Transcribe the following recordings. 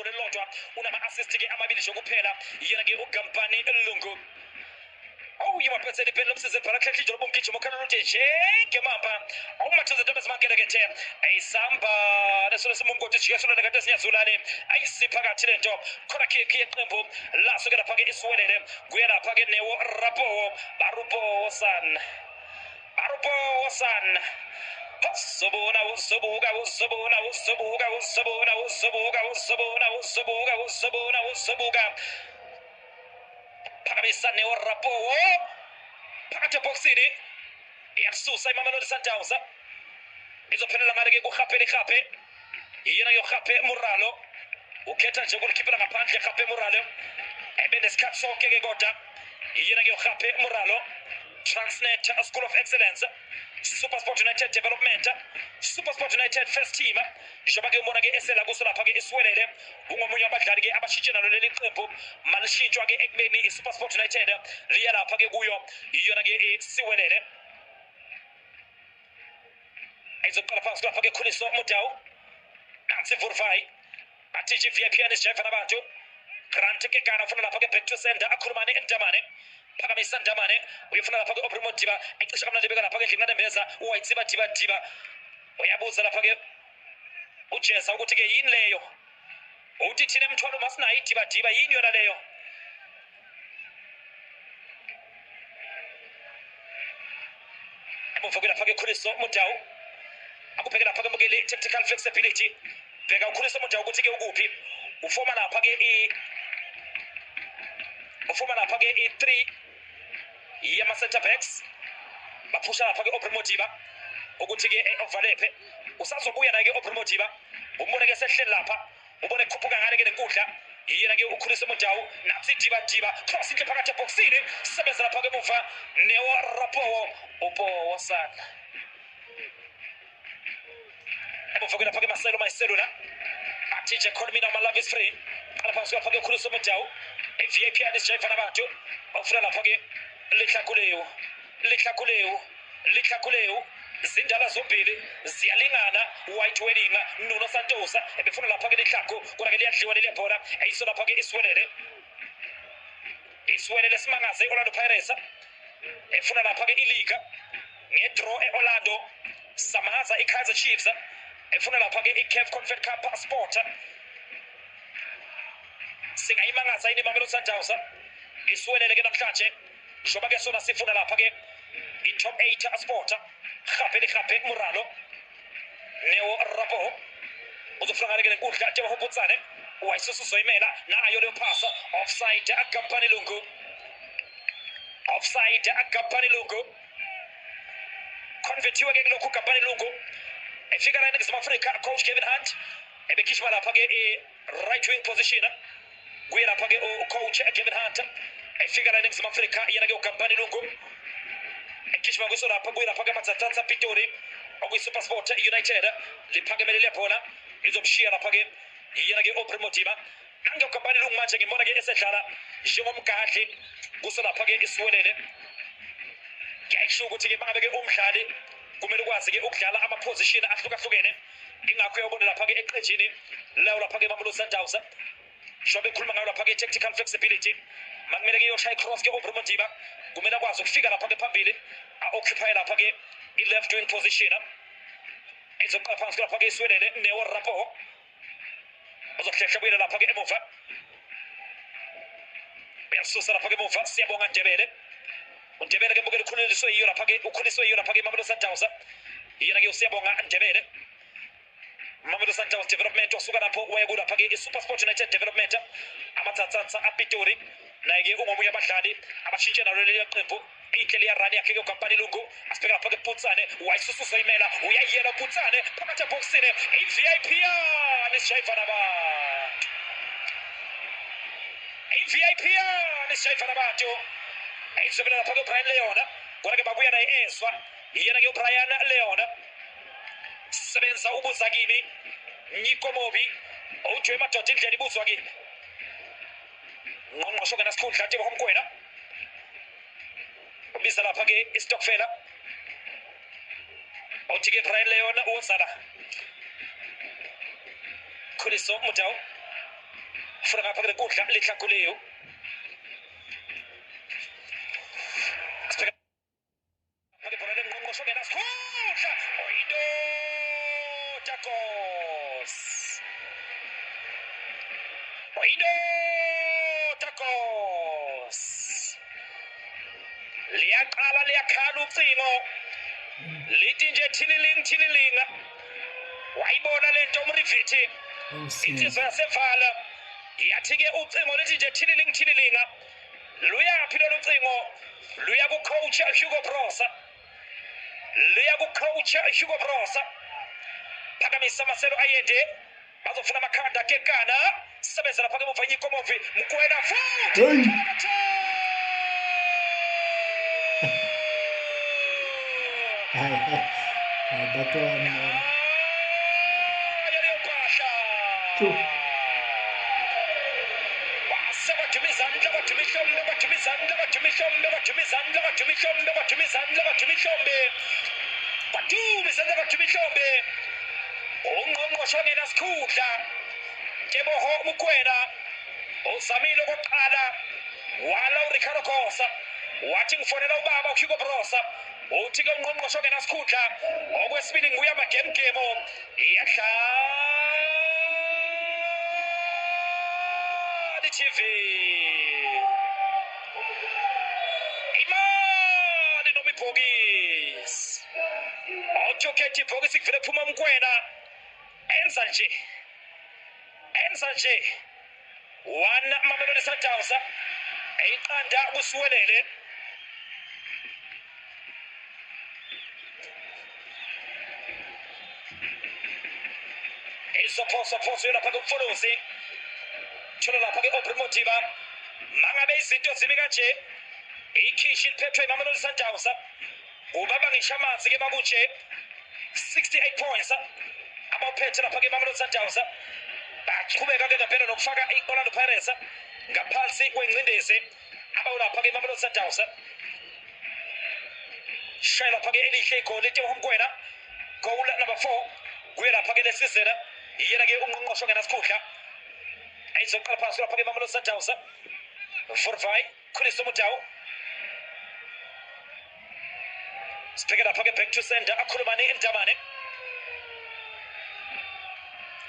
iqole lodwa unama assist ke amabili nje kuphela yena ke uGampani Lungu. Yimaphethe liphela lomsizi phela khehle ijolo bomgijimo khona lothi njenge mamba awumathuze ntombi zimankelekethe ayisamba lesona simungoti jikesona lekade sinyazulane ayisiphakathi lento khona kick yeqembu laso-ke lapha ke isiwelele kuye lapha ke newo Rapo Barupo-san Zobuka Pakabisa newo Rapo phakathi eboxini iyasusa iMamelodi Sundowns izophelela ngale ke kuGape yena yoGape Muralo ukhetha nje ukulikhipela ngaphandle Gape Muralo ebenesikhathi sonke ke kodwa yena ke yoGape Muralo Transnet School of Excellence SuperSport United Development SuperSport United First Team njengoba ke umbona ke esela kuso lapha ke isiwelele ungomunye wabadlali ke abashintshe nalo leli qembu malishintshwa ke ekubeni iSuperSport United liya lapha ke kuyo iyona ke isiwelele izoqala phansi lapha ke Khuliso Mudau nansi Vurvai bathi nje VIP anisjefa nabantu Grant ke kana ufuna lapha ke back to center akhulumane eNdamane Phakamisa Ndamane uyafuna lapha ke Oprimo Diba ecisha kamnandi beka lapha ke Dlingana Mbeza uwayitsiba diba uyabuza lapha ke uJesa ukuthi ke yini leyo uthi thina emthwalo masinayi diba yini yona leyo amufike lapha ke Khuliso Mudau akupheke lapha ke mukele tactical flexibility bheka uKhuliso Mudau ukuthi ke ukuphi ufoma lapha ke i3 yama center backs baphusha lapha ke Oprimo Diba ukuthi ke ovalephe usazobuya na ke Oprimo Diba umbone ke sehleli lapha ubone kukhuphuka ngale ke lenkundla yena ke uKhuliso Mudau nathi diba cross into phakathi eboxini sebenza lapha ke muva newo Rapo Upo-san ebufukela lapha ke Marcelo Mayiselula athi nje call me now my love is free lapha lapha ke Khuliso Mudau VIP anisjefa nabantu ofuna lapha ke Lihlakuleu zindala zombili ziyalingana White Wedding Nuno Santos ebefuna lapha ke Lihlako kona ke liyadliwa leli bhola ayiso lapha ke isiwelele simangaze Orlando Pirates efuna lapha ke iliga ngedraw eOrlando samaza iKaizer Chiefs efuna lapha ke iCAF Confed Cup Passport singayimangaza yini Mamelodi Sundowns isiwelele ke namhlanje njoba ke sona sifuna lapha ke i-top 8 sport Gape Muralo newo Rapo uzofuna ke lenkundla Tebo Hoputsane wayisusu zoyimela nayo le phasa offside aGampani Lungu convertiwe ke lokhu Gampani Lungu efika la eNingizimu Afrika coach Kevin Hunt ebekhishwa lapha ke right wing position kuye lapha ke coach Kevin Hunt efika la eNingizimu Afrika yena ke uGampani Lungu ekishwa kuso lapha kuye lapha ke Matsatsatsa Pitori okuyiSuperSport United liphakemele lebhola izomshiya lapha ke yena ke Oprimo Diba nange uGampani Lungu manje ngibona ke esedlala njengomgadli kuso lapha ke isiwelele ngisho ukuthi ke bangabe ke umdlali kumele ukwazi ke ukudlala ama position ahlukahlukene ingakho uyabona lapha ke eqenjini lawo lapha ke Mamelodi Sundowns shobe khuluma ngayo lapha ke tactical flexibility makumele ke yoshaya cross ke Oprimo Diba kumele akwazi ukufika lapha ke phambili occupy lapha ke i-left wing position izoqala phansi lapha ke isiwelele newo Rapo uzohlehla buyela lapha ke emuva uyasusa lapha ke emuva siyabonga Ndebele uNdebele ke mbukela ukhuliswe yiyo lapha ke Mamelodi Sundowns yena ke usiyabonga Ndebele Mamelodi Sundowns development osuka lapho waye kulapha ke iSuperSport United Development Amatsatsatsa aPitori naye ke ungomunye abadlali abashintshe nalo leli qembu inhleli ya run yakhe ke uGampani Lungu asibheka lapha ke Putsane wayisusu zoyimela uyayela Putsane phakathi eboxini iVIP nishayifa nabantu ayizobela lapha ke Brian Leona kona ke babuya naye ezwa yena ke uBrian Leona sebenza ubuza kimi Nyiko Mobi ujwe madoda indlela ibuzwa kimi ngqongqosho ke nasikhundla Tebo Homkwena ubiza lapha ke iStokfela uthi ke Brian Leona uzala Khuliso Mudau funa ngapha kule nkundla lihlakuleyo ibhola lengqongqosho ngenasikhundla Oyindotakos liyaqala liyakhala ucingo lithi nje thililinga wayibona lento umrivithi insizwa yasevala yathi-ke ucingo lithi nje thililinga luyaphi lolu cingo luya ku-coach Hugo Brosa phakamisa amaselo ayende bazofuna amakhanda kekana sebenza lapha ke muva inkomovi Mkwena futhi ungqongqoshe ngenasikhundla Teboho Mokoena uzamile okokuqala wala uRicardo Khosa wathi ngifonela ubaba uHugo Brosa uthi-ke ungqongqoshe ngenasikhundla okwesibili nguye amagemgemo iyadlala TV imali noma ibhokisi awujokhethi ibhokisi kuvele phuma Mokoena enza nje wana Mamelodi Sundowns eyiqanda kusiwelele izophoso lapha kumfolozi thola lapha ke-Aubrey Modiba mangabe izinto zimi kanje ikhishi liphethwe Mamelodi Sundowns ubaba ngisho amanzi ke bakutshe 68 points abawuphethe lapha ke Mamelodi Sundowns baqhubeka ke ngempela nokufaka i-Orlando Pirates ngaphansi kwengcindezi abawulapha ke Mamelodi Sundowns shaya lapha ke elihle igoli Teboho Mokoena goal number 4 kuye lapha ke lesizena yena ke ungqongqoshe ngenasikhundla ayizoqala phansi lapha ke Mamelodi Sundowns Forvai Khuliso Mutau sibheke lapha ke back to center akhulumane Ndamane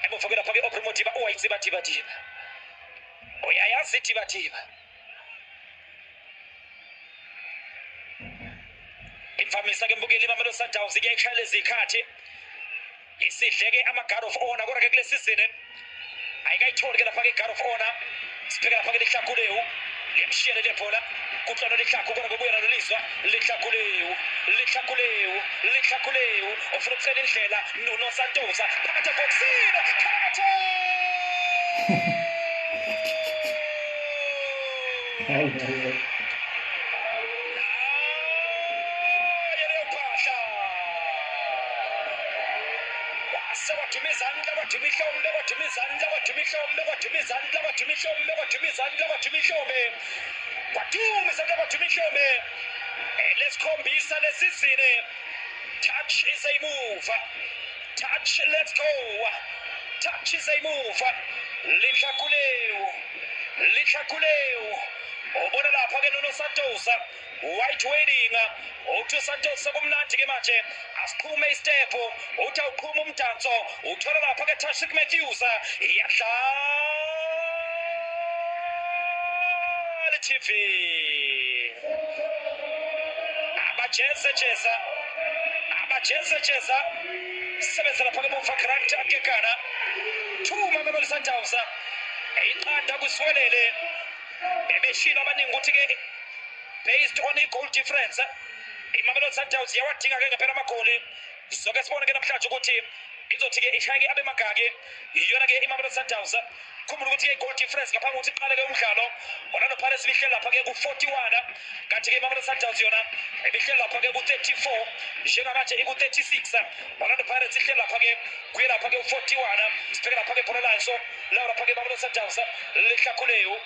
emufakela lapha ke Aubrey Modiba uyayidziba uyayazi diba imvamisa ke mbukeli Mamelodi Sundowns ke eshayela izikhathi isidleke ama-guard of honor kodwa ke kule season ayikayitholi ke lapha ke guard of honor sibheke lapha ke lihlakuleyo liyamshiyela le bhola kuhlano lihlakhu kodwa kubuyela nolizwa lihlakuleyo ofuna ukucela indlela Nuno Santos phakathi ebhokisini lesikhombisa lesizini touch is a move touch let's go touch is a move lihlakuleyo ubona lapha ke Nuno Santos white wedding uthi Santos kumnandi ke manje asiqhume istep uthi awuqhuma umdanso uthola lapha ke Tashik Matthews iyadlala TV abajeza sebenza lapha ke muva Grant Akekana thuma Mamelodi Sundowns eyiqanda kusiwelele bebeshilo abaningi ukuthi ke based on i-goal difference iMamelodi Sundowns yawadinga ke ngempela amagoli soke sibone ke namhlanje ukuthi izothi ke ishayeke abemagage iyona ke iMamelodi Sundowns khumbula ukuthi ke goal difference ngaphambi ukuthi iqale ke umdlalo Orlando Pirates lihle lapha ke ku-41 kanti ke iMamelodi Sundowns yona lihle lapha ke ku-34 njengamanje iku-36 Orlando Pirates lihle lapha ke kuye lapha ke u-41 sibheke lapha ke ibhola layo lawo lapha ke iMamelodi Sundowns lihlakuleyo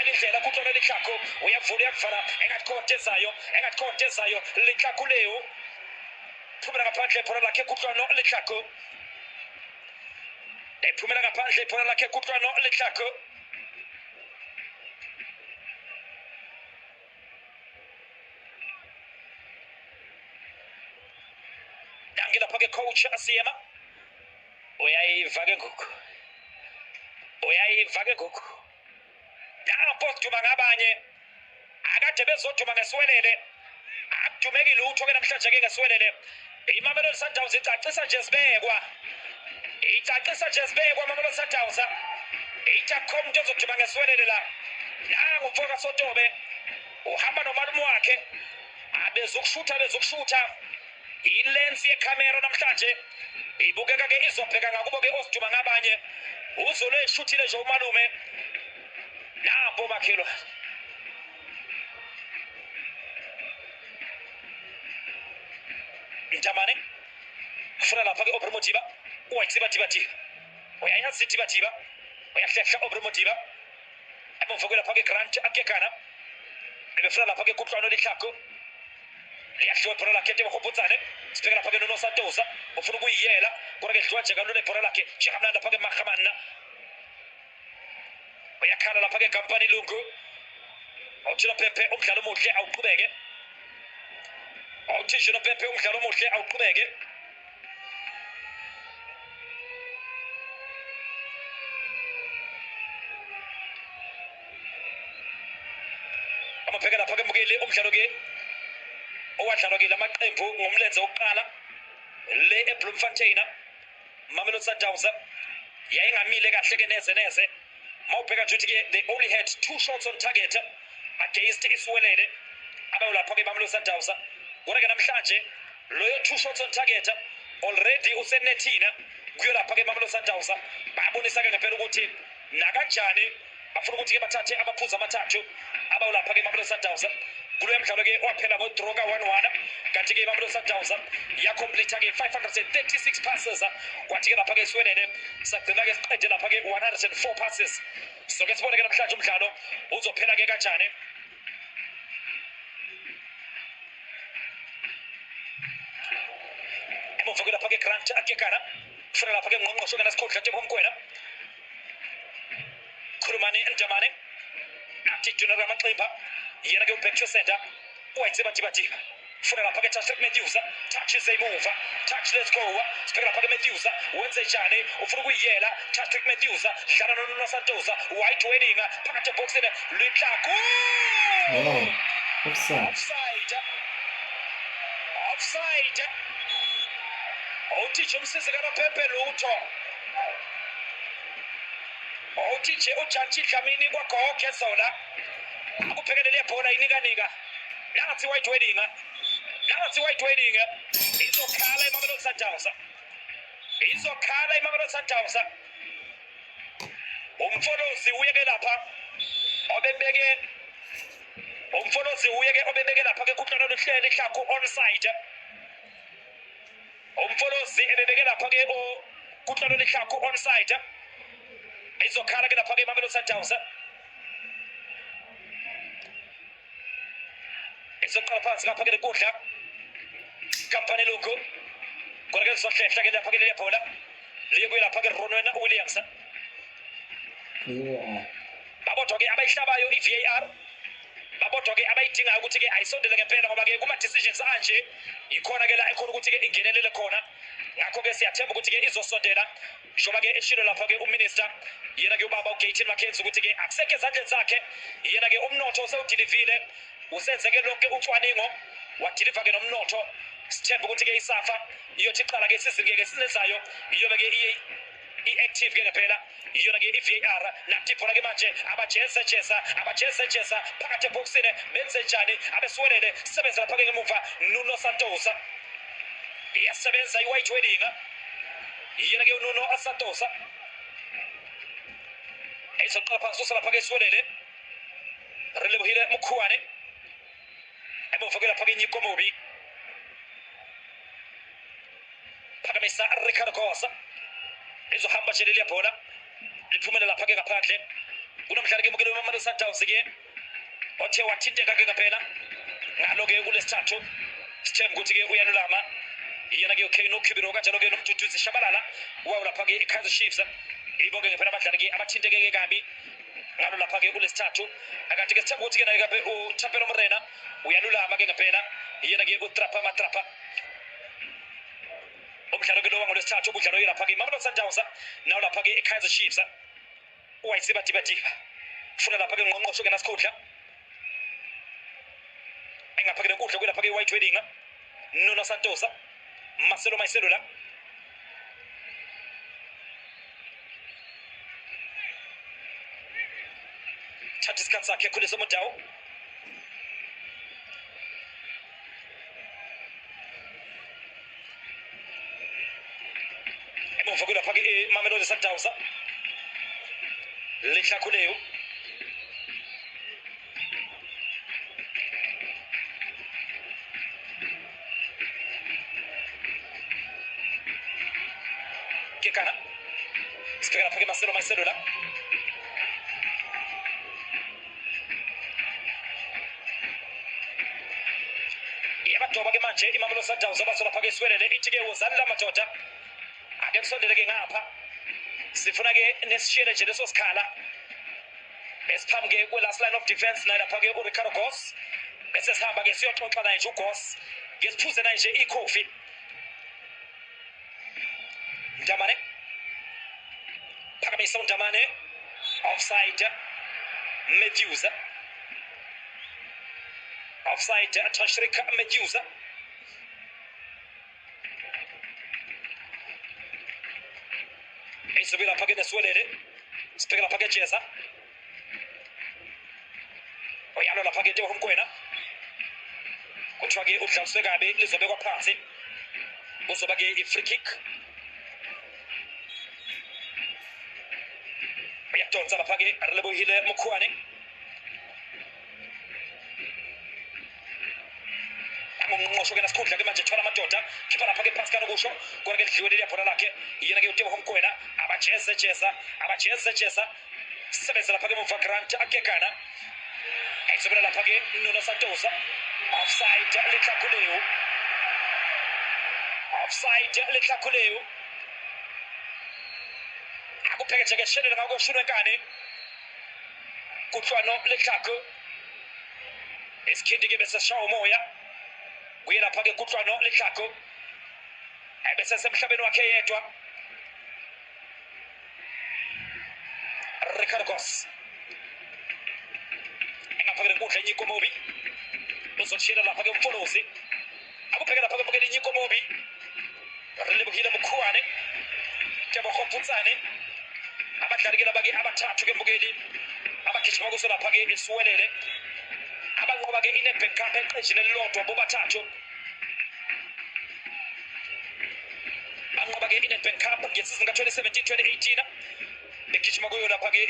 elindlela kuhlona lihlakho uyavula uyakuvala engathi lihlakuleyo phumela ngaphandle ibhola lakhe kuhlona lihlakho ephumela ngaphandle ibhola lakhe kutlwano lehlako dange lapha ke coach asiyema uyayiva ke ngoku lapho siduma ngabanye akade bezoduma ngeswelele akudumeki lutho ke namhlanje ke ngeswelele iMamelodi Sundowns icacisa nje sibekwa Mamelodi Sundowns itakho umuntu ezoduma ngeswelele la nangu ufoka Sotobe uhamba nomalume wakhe bezokushutha ilensi yecamera namhlanje ibukeka ke izobheka ngakubo ke osiduma ngabanye uzolo eshuthile nje umalume lapho bakhelwa Ntamane funa lapha ke Obremodiba uyayitsiba uyayazi tiba uyahlehla Obremodiba emvukela lapha ke Grant akekana ebefuna lapha ke kutlwano lehlako liyashwa ibhola lakhe tebakhopotsane sibheka lapha ke Nuno Santos ufuna ukuyiyela kodwa ke dliwa nje kanone ibhola lakhe Chihamnanda lapha ke Mahamana uyakhala lapha ke Kampani Lungu awuthina Pepe umdlalo omuhle awuqhubeke awuthishino Pepe umdlalo omuhle awuqhubeke amabheka lapha ke Mukeli umdlalo ke owadlalwa ke lamaqembu ngomlenze wokuqala le eBloemfontein Mamelodi Sundowns yayingamile kahle ke neze mawubheka nje ukuthi ke they only had 2 shots on target against Iswelele abawulapha ke Mamelodi Sundowns kodwa ke namhlanje loyo 2 shots on target already usenethina kuyo lapha ke Mamelodi Sundowns babonisa ke ngempela ukuthi nakanjani bafuna ukuthi ke bathathe abaphuzu amathathu abawulapha ke Mamelodi Sundowns kulo mdlalo ke waphela ngo-draw ka-1-1 kanti ke Mamelodi Sundowns yakomplete ke 536 passes kwathi ke lapha ke Iswelele sagcina ke siqede lapha ke 104 passes so ke sibone ke namhlanje umdlalo uzophela ke kanjani emva lapha ke Grant akekana funa lapha ke ngqongqosho kana sikhundla tebomkwena Khulumani Ntamane nathi Junior Ramaqimba yena ke back to center uyayitsiba funa lapha ke Patrick Matthews touches emuva let's go sibheka lapha ke Matthews wenze njani ufuna ukuyiyela Patrick Matthews dlala noNuno Santos white wedding phakathi eboxini lehlako offside awuthisha umsizi kaPepe lutho awuthishe uJanti Dlamini kwaGoke zona akuphekelele ibhola inika nansi white wedding izokhala iMamelodi Sundowns umfolozi uyeke lapha obebeke lapha ke kutlana lohlele ihlakho onside umfolozi ebebeke lapha ke kutlana lehlakho onside izokhala ke lapha ke Mamelodi Sundowns izoqala phansi lapha ke lekudla Kampani Lungu kodwa ke sizohlehla ke lapha ke le bhola liye kuyilapha ke Ronwen Williams babodwa ke abayihlabayo iVAR babodwa ke abayidingayo ukuthi ke ayisondele ngempela ngoba ke kuma decisions anje ikhona ke la ekhona ukuthi ke ingenelele khona ngakho ke siyathemba ukuthi ke izosondela njoba ke eshilo lapha ke uminister yena ke ubaba uGaten Mackenzie ukuthi ke akuseke ezandleni zakhe yena ke umnotho usewudilivile usenzeke lonke ucwaningo wadiliva ke nomnotho sithemba ukuthi ke isafa iyothi iqala ke isizini ke sinezayo iyobe ke i-active ke ngempela iyona ke iVAR nathi ibhola ke manje abajeza phakathi eboxini benze njani abeswelele sebenza lapha ke ngemuva Nuno Santos iyasebenza i-white wedding iyona ke uNuno Santos ezoqala phansi lapha ke iswelele Relebohile Mukhuane emva ke lapha ke Nyiko Mobi phakamisa Ricardo Khosa izohamba nje leli bhola liphumele lapha ke ngaphandle kunomdlali ke mukele weMamelodi Sundowns ke othe wathinteka ke ngempela ngalo ke kulesithathu sithemba ukuthi ke uyalulama iyana ke okay no Kibiro kanjalo ke nomduduzi Shabalala wawu lapha ke iKaizer Chiefs iboke ngempela abadlali ke abathinteke kabi ngalo lapha ke kulesithathu akanti ke sithemba ukuthi ke naye ke uThapelo Morena uyalulama ke ngempela iyana ke uTrapa Matrapa umdlalo ke lo wangolesithathu ubudlalo yilapha ke Mamelodi Sundowns nawo lapha ke iKaizer Chiefs uwayisibadibadiba funa lapha ke ngqongqosho ke nasikhundla engapha ke lenkundla kwelapha ke White Wedding Nuno Santos Marcelo Maiselo la thatha isikhathi sakhe khulisa uModawu emva kwelapha ke Mamelodi Sundowns Lehla Khuleu Kekana Sikela lapha ke Marcelo Maiselo la yabadoba ke manje iMamelodi Sundowns abasola lapha ke Swelele ithi ke uzanila madoda ake kusondele ke ngapha sifuna ke nesishiyele nje leso sikhala esiphambi ke kwe-last line of defense naye lapha ke uRicardo Goss bese sihamba ke siyoxoxa naye nje uGoss ngesiphuze naye nje ikhofi Ndamane Phakamisa uNdamane offside Matthews offside Tashrik Matthews isubira lapha ke neSwelele sibheka lapha ke Jesa oyalo lapha ke Teboho Mokoena kuthiwa ke udlaliswe kabi lizobekwa phansi kuzoba ke i-free kick uyadonsa lapha ke Relebohile Mokhuane ngqongqosho ke nasikhundla ke manje thwala amadoda khipha lapha ke Pascal kusho kona ke lidliwe leli yabhola lakhe yena ke uTeboho Mokoena abajeza sebenza lapha ke muva Grant Akekana ayisebela lapha ke Nuno Santos offside Lehla Khuleu akupheke ke shelele ngako shunekane kuhlwano Lehlako esikhindi ke bese shawo moya kuye lapha ke kuhlwano Lehlako bese semhlabeni wakhe yedwa Ricardo Goss engapha ke lenkundla enyiko mobi uzoshila lapha ke umfolozi akupheke lapha ke bokele inyiko mobi Relebohile Mokhuane Teboho Putsane abadlali ke labake abathathu ke mbukeli abagijima kuso lapha ke iSwelele abanqoba ke iNedbank Cup eqejini elilodwa bobathathu banqoba ke iNedbank Cup ngesizini ka-2017-2018 begijima kuyo lapha ke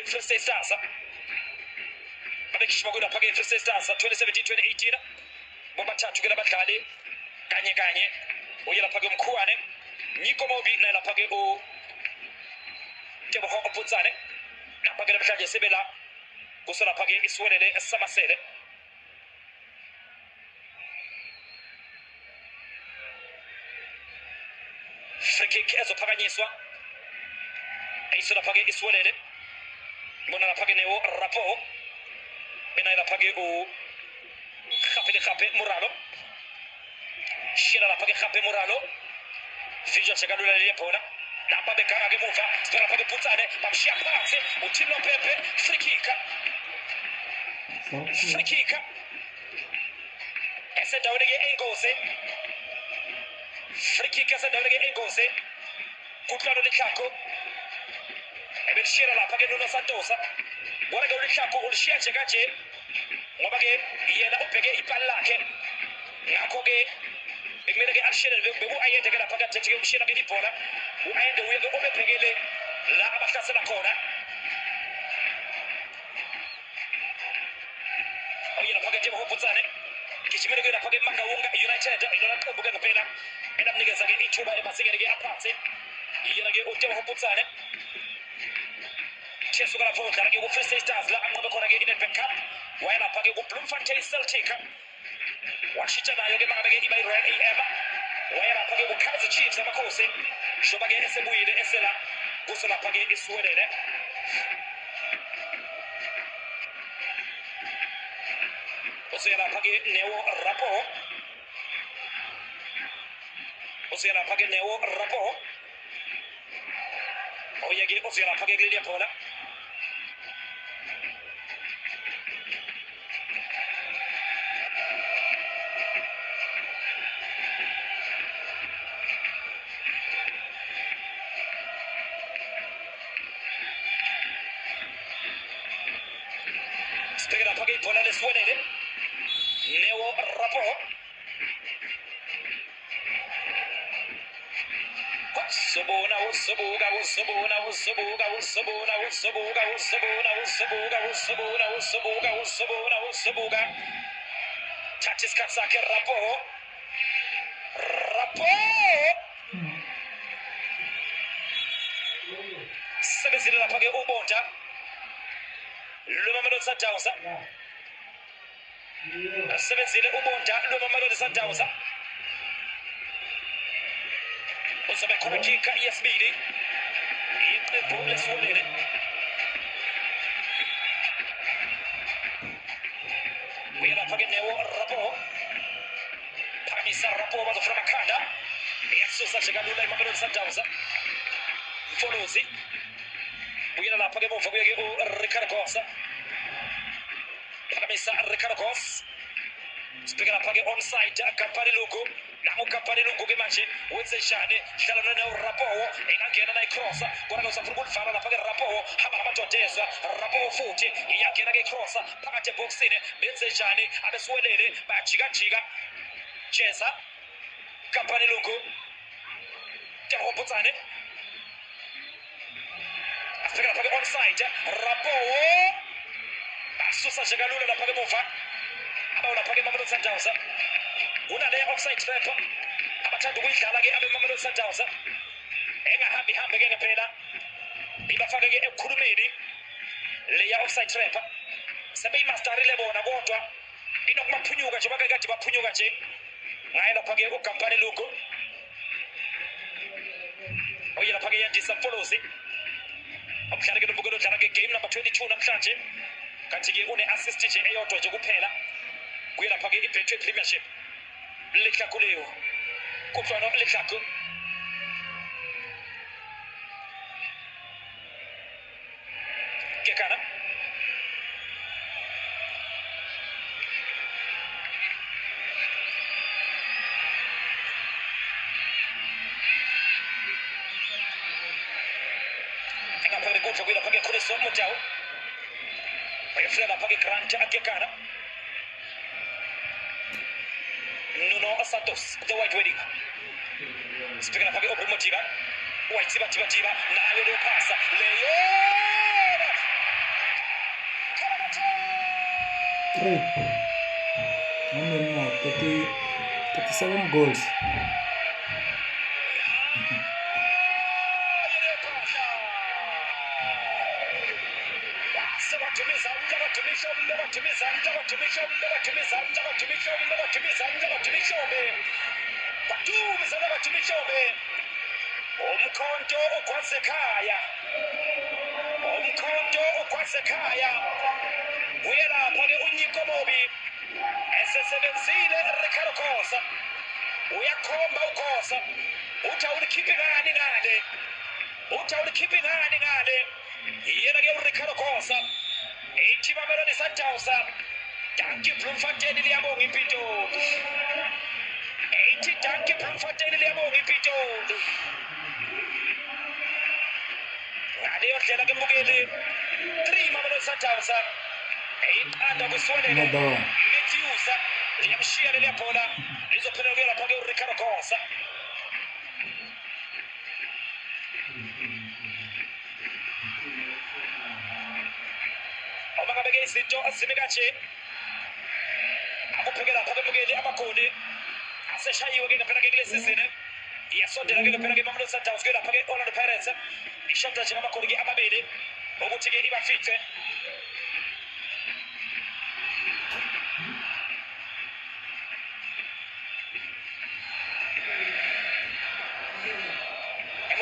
Free State Stars babegijima kuyo lapha ke Free State Stars 2017-2018 bobathathu ke labadlali kanye uye lapha ke Mkhuane Nyiko Mobi naye lapha ke Teboho Putsane lapha ke namhlanje sebela kuso lapha ke iSwelele esamasele free kick ezophakanyiswa ayiso lapha ke iSwelele bona lapha ke newo Rapo bena lapha ke Khape Moralo shila lapha ke Khape Moralo Fijo sekalula leli yebhola lapha beganga ke muva sibona lapha ke Putsane bamshiya phansi uThilo Pepe free kick esendaweni ke engozi free kick esendaweni ke engozi kuhlalo Lehlako ebeshira lapha ke Nuno Santos wona ke uLehlako ulishiya nje kanje ngoba ke yena ubheke ipali lakhe ngakho ke bekumele ke alishelele beku-ayende ke lapha kade ke umshila ke ibhola u-ayende uye ke obebhekele la abahlasela khona oye lapha ke Teboho Putsane gijimele ke lapha ke Mangaunga United ilona qembu ke ngempela elamnikeza ke ithuba emazingeni ke aphansi yena ke uTeboho Putsane Chesuka lapho udlala ke ku-Free State Stars la anqobe khona ke iNedbank Cup waya lapha ke ku-Bloemfontein Celtic washintsha nayo-ke mangabe-ke iba i-Royal AM waya lapha-ke ku-Kaizer Chiefs amakhosi shoba-ke esebuyile esela kuso lapha-ke isiwelele usuya lapha-ke Neo Rapo usuya lapha-ke Neo Rapo oye-ke usuya lapha-ke kuleliya bhola sibheke lapha-ke ibhola lesiwelele Neo Rapo Sobona thatha isikhathi sakhe Rapo sebenzile lapha-ke ubonda lwemamelodi Sundowns sebenzile ubonda lwemamelodi Sundowns uzobe khona kika yesibili iqembu lesiwelele uye lapha-ke Neo Rapo phamisa Rapo bazofuna amakhanda iyasusa nje kalula imamelodi Sundowns Mfolozi buyela lapha-ke emuva kuye-ke uRicardo Gosa phamisa Ricardo Gosa sibheke lapha-ke onside Kampani Lungu namu Kampani Lungu-ke manje wenze njani dlala Neo Rapo engangena nayicrossa kodwa usafuna ukulivala lapha-ke Rapo hamba ngamadodezwa Rapo futhi iyangena-ke icrossa phakathi ebhokisini benze njani abesiwelele bayajikajika Jeza Kampani Lungu Tehoputsane asibheke lapha-ke onside Rapo basusa nje kalula lapha-ke emuva abawu lapha-ke Mamelodi Sundowns kunale offside trap abathanda ukuyidlala-ke abe-Mamelodi Sundowns engahambi-hambe-ke ngempela ibafake-ke ekukhulumeni leya offside trap sebeyimastarile bona kodwa inokubaphunyuka nje bakekade baphunyuka nje ngaye lapha-ke uKampani Lungu oye lapha-ke Yandisa Mfolozi umdlali-ke nombukelo odlala-ke game number 22 namhlanje kanti-ke une-assist nje eyodwa nje kuphela kuye lapha-ke i-Betway Premiership Lehlaku leyo kutlwano Lehlaku Kekana engaphakathi kuhle kuye lapha-ke Khuliso Mutau bayefika lapha-ke Grant Kekana Nuno Santos, the White Wedding. Speaking of Obrimo Tiba, White Tiba, nayo leyo pasa, Leona! 3. 37 goals. Umkhonto ukwasekhaya uyelapha-ke uNyiko Mobi esesebenzile Ricardo Gosa uyakhomba uGosa uthi awulikhiphi ngane yena-ke uRicardo Gosa ithi Mamelodi Sundowns Dankie Bloemfontein liyabonga iPitoli ithi Dankie Bloemfontein liyabonga iPitoli ngaleyo ndlela-ke mbukeli 3 Mamelodi Sundowns eyiqanda kwiswelele Matthews liyamshiya leliya bhola lizophela kuya lapha-ke uRicardo Gosa uma ngabe-ke izinto zime kanje akupheke lapha-ke mbukeli amagoli aseshayiwe-ke ngempela-ke kule sizini iyasondela-ke ngempela-ke Mamelodi Sundowns kuye lapha-ke Orlando Pirates ishada nje ngamagoli-ke amabili ukuthi-ke ibafice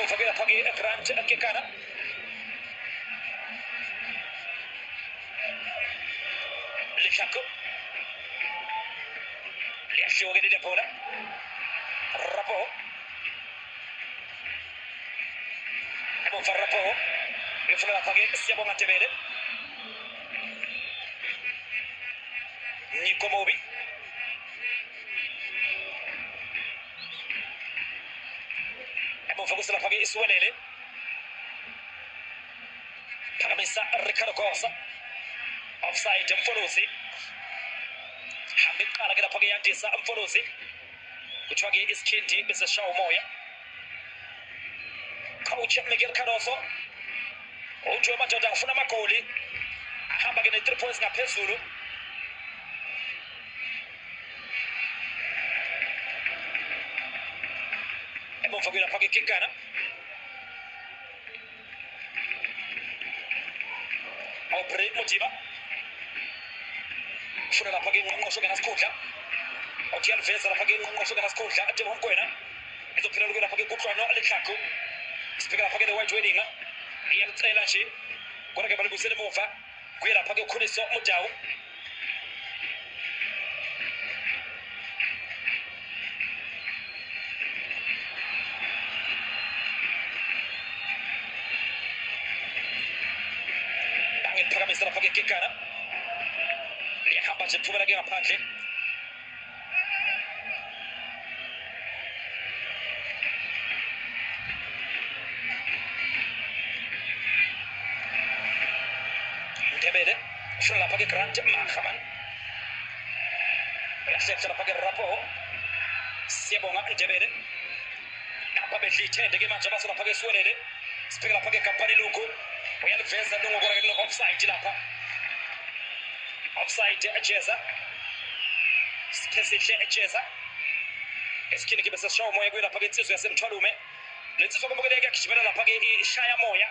Emufakira page Grant Kekana. Lishako. Liashio gede de pola. Rapo. Emufarapo. Emufakira page Siabo Matebele. Nico Mobi. Emufakira la page Iswelele. Pagamisa Ricardo Costa. Offside Mfolosi. Hamid anagenda page Yandisa Mfolosi. Kuchwage Iskindi Mr. Shaw Moya. Coach Miguel Cardoso. Ojo Majoda afuna makoli. Ahamba gene 3 points na Pezulu. Emufakira page Kekana. Aubrey Motiba. Funa la page ngqongqosho ke nasikudla. Otian Veza la page ngqongqosho ke nasikudla ate bomkwena. Ezophila lokela page kutlwano lekhakho. Speaker la page the white wedding. Iyacela nje. Kodwa ke balibusele emuva. Kuye la page uKhuliso Mudawu. Phakamisa lapha ke Kekana. Liyahamba nje liphumela ke ngaphandle. Ndebele ufuna lapha ke Grant Mahaman. Uyahlepha lapha ke Rapo. Siyabonga Ndebele. Lapha bedlithende ke manje baso lapha ke Swelele. Speaker lapha ke Kampani Luku. Uyaliveza ngokora ke offside lapha. Offside Ejeza. Siphesihle Ejeza. Esikhini ke bese Shaw Moya kuyilapha ke insizwe yasemthwalume. Lensizwe komukele ke gijimela lapha ke iShaya Moya.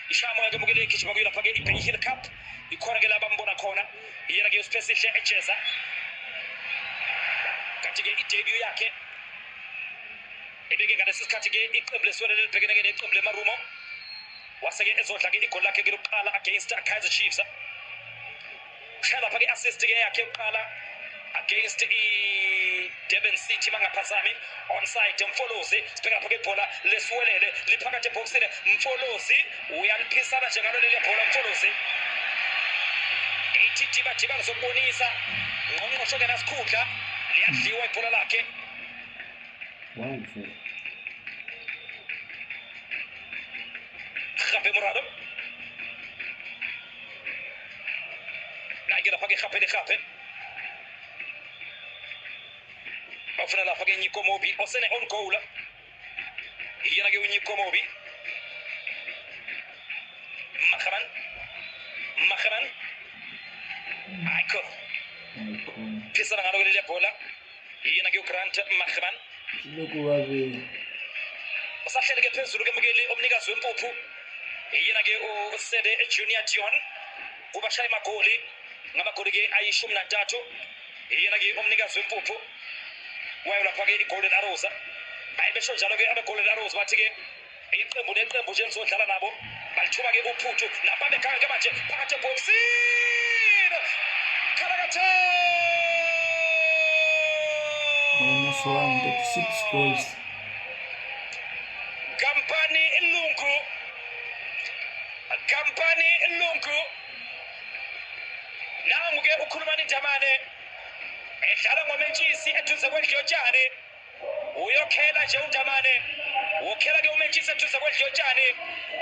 IShaya Moya ke mukele gijima kuyilapha ke iBay Hill Cup. Ikhona ke laba mbona khona. Yena ke usiphesihle Ejeza. Kanti ke idebut yakhe ebeke ngalesi sikhathi ke iqembu leswele libhekene ke neqembu leMarumo. Waseke ezodla ke igoli lakhe ke lokuqala against Kaizer Chiefs. Ushaya lapha ke assist ke yakhe yokuqala against Durban City mangaphazami onside Mfolosi. Sibheka lapha ke ibhola leswelele liphakathi eboxini. Mfolosi uyaliphisana njengalo leli bhola Mfolosi. Ithithiba thiba ngizobonisa ngqongqosho ke nasikhundla liyadliwa ibhola lakhe. Wonderful. Gape Morado. Nagera pake gape de gape. Bafuna la pake Nico Mobi. Osene on goal. Yena ke Nico Mobi. Makhran. Aiko. Pisa na ngalo le bola. Yena ke Grant Makhran. Lokuwabe. Usahlele ke phezulu ke mukeli omnikazi wempuphu. Yena ke uSede Junior Dion kubashaya magoli ngamagoli ke ayi13. Yena ke omnikazi wempuphu wayo lapha ke iGolden Arrows. Bayibesho njalo ke abeGolden Arrows bathi ke iqembu neqembu nje lizodlala nabo balithuba ke uphuthu lapha bekhaya ke manje phakathi eboxini. Kalakatha. Minus 136 goals. Kampani Lungu nangu ke ukhuluma ninjamane edlala ngomentshisi eduze kwedlotshane uyokhela nje unjamane wokhela ke umentshisi eduze kwedlotshane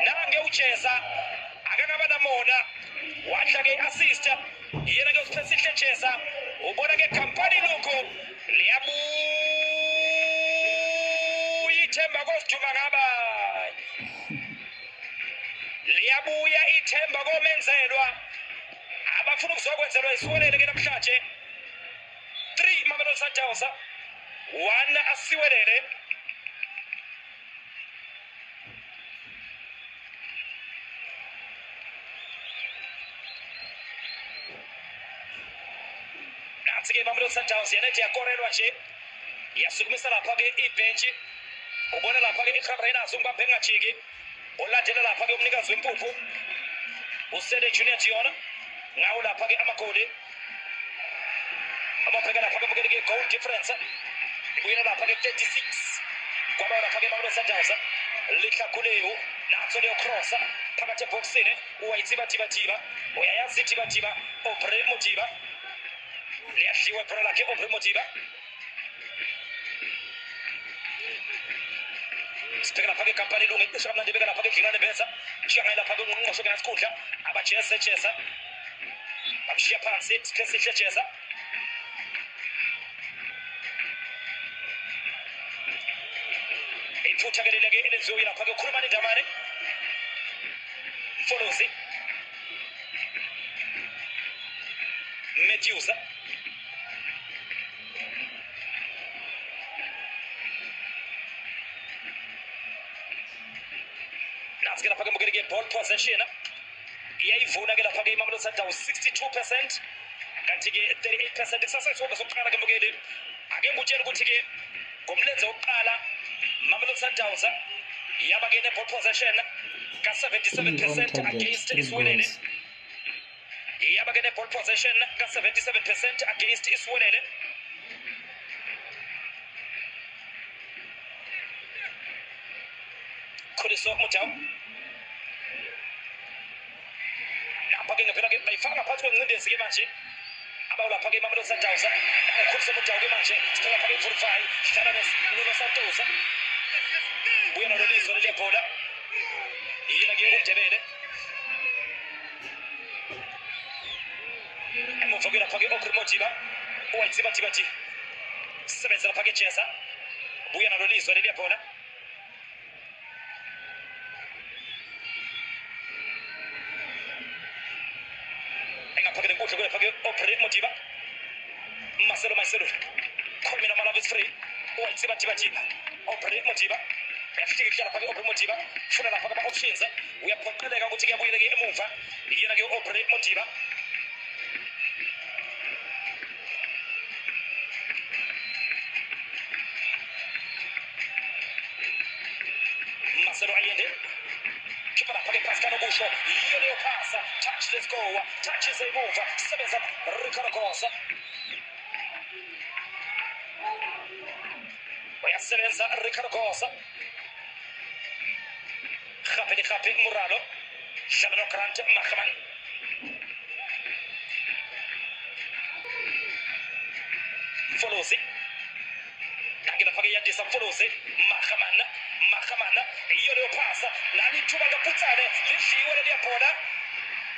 nange ujeza akangaba namona wadla ke assist yena ke usiphesihle Jeza ubona ke Kampani Lungu ithemba kosiduma ngaba liyabuya ithemba komenzelwa abafuna ukuzokwenzelwa isiwelele ke namhlanje 3 Mamelodi Sundowns 1 asiwelele. Nansi ke Mamelodi Sundowns yena ethi yakorelwa nje yasukumisa lapha ke ibench ubona lapha ke iCrab Raiders umbambe ngajiki olandela lapha ke umnikazi wempuphu uSele Junior Diona ngawo lapha ke amagoli ababheka lapha ke mukeli ke goal difference ibuyela lapha ke 36 kwaba lapha ke Mamelodi Sundowns lihla kuleyo natso leyo cross phakathi eboxini uwayitsiba tiba uyayazi tiba Aubrey Modiba liyadliwa ibhola lakhe Aubrey Modiba sibheka lapha ke kampani lungu ixesha manje beka lapha ke Dlingane Mbeza shanga lapha ke ungqongqoshe ngasikhundla abajesa abishiya phansi sikhe sihle jesa iphutha ke leleke elenziwe lapha ke ukhuluma neNdamane Mfolozi Matthews Let's get up again, we're going to get ball possession. Iyayivuna ke lapha ke Mamelodi Sundowns 62% kanti ke 38% exercise over sokuqala ke mbukeli ake ngutshela ukuthi ke ngomlenze wokuqala Mamelodi Sundowns yaba ke ne ball possession ka 77% against Iswelele yaba ke ne ball possession ka 77% against Iswelele Khuliso Mutau lapha ngempela ke bayifaka phakathi kwencindezi ke manje abawulapha ke Mamelodi Sundowns ukhulisa Mutau ke manje sithola phakathi 45 hlala neNuno Santos buya nololiso lelebhola yena ke uNdebele emuva ke lapha ke Aubrey Modiba uwayitsiba sebenza lapha ke Jesa buya nololiso lelebhola Pagin kuhle kule phake Aubrey Modiba Marcelo Khomina Malavis free uwayitsiba Aubrey Modiba yafika phake Aubrey Modiba funa lapha kuma options uyaphoqeleka ukuthi kuyabuyela ke emuva yena ke Aubrey Modiba Marcelo Ayende kipa lapha ke Pascal Obusho yele pasa touch let's go touches a move sebenza Ricardo Costa uyasebenza Ricardo Costa Khapi Muralo Shabano Grant Mahman Mfolozi Akina phake yandisa Mfolozi Mahamana yele pasa nani thuba ngaputsane lidliwe leliyabhola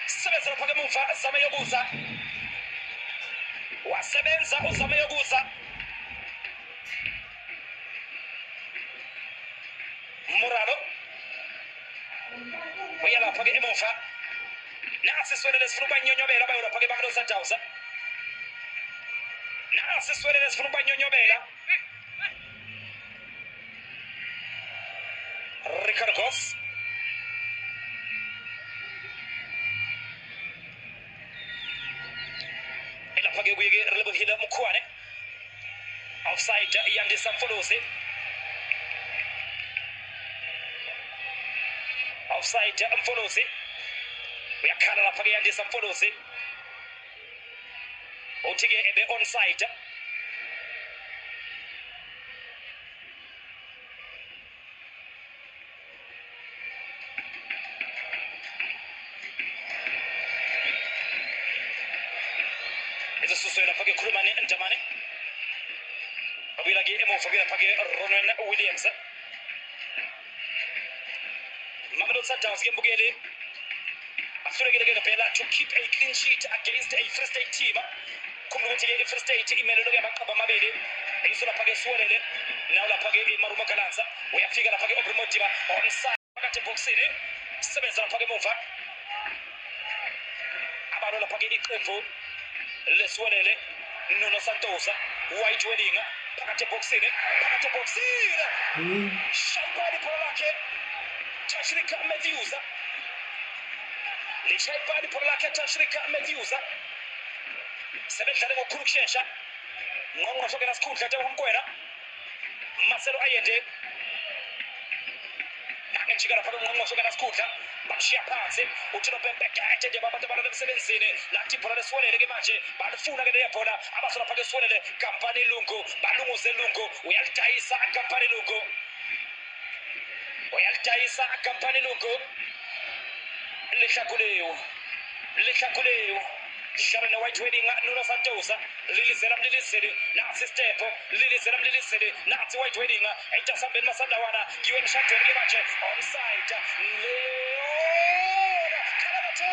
sebenza lapha ke muva zame yokuza wasebenza uzame yokuza Muralo uyalapha ke emuva nasi Swelele sifuna ukubanyonyobela bayolapha ke Mamelodi Sundowns nasi Swelele sifuna ukubanyonyobela Ricardo Costa elapha ke kuyeke Relebohile Mkhwane offside yandisa Mfolozi offside Mfolozi uyakhala lapha ke yandisa Mfolozi uthi ke ebe onside Suswela phake khuluma neNdamane abuyela ke emuva ke lapha ke Ronwen Williams Mamelodi Sundowns ke mbukeli ahlulekile ke ngempela to keep a clean sheet against a Free State team khumbula ukuthi ke Free State imelelo ke amaqaba amabili eyiso lapha ke Swelele nawo lapha ke Marumo Galanza uyafika lapha ke Aubrey Modiba onside phakathi eboxini sebenza lapha ke emuva abalo lapha ke iqembu leswelele Nuno Santos white wedding phakathi eboxini Shaibani Polake Tashrika Matthews Lishaibani Polake Tashrika Matthews sebedlale ngokukhulu kushesha ngqongqosho ke nasikhundla nje uMkwena Marcelo Ayende ejika lapha ngqongqoshe kaNasikhuhla bamshiya phansi uThino Bhembekete nje babantu balala emsebenzini lathi ibhola leswelele ke manje balifuna ke lebhola abaso lapha ke swelele kampani lungu balunguze lungu uyalidayisa kampani lungu uyalidayisa kampani lungu lihlakuleyo Sharon White Wedding Nuno Santos lilizela mlilizeli nasi stepo lilizela mlilizeli nasi White Wedding ejasambeni masandawana kiwe emshadweni ke manje onside Leona Kalabata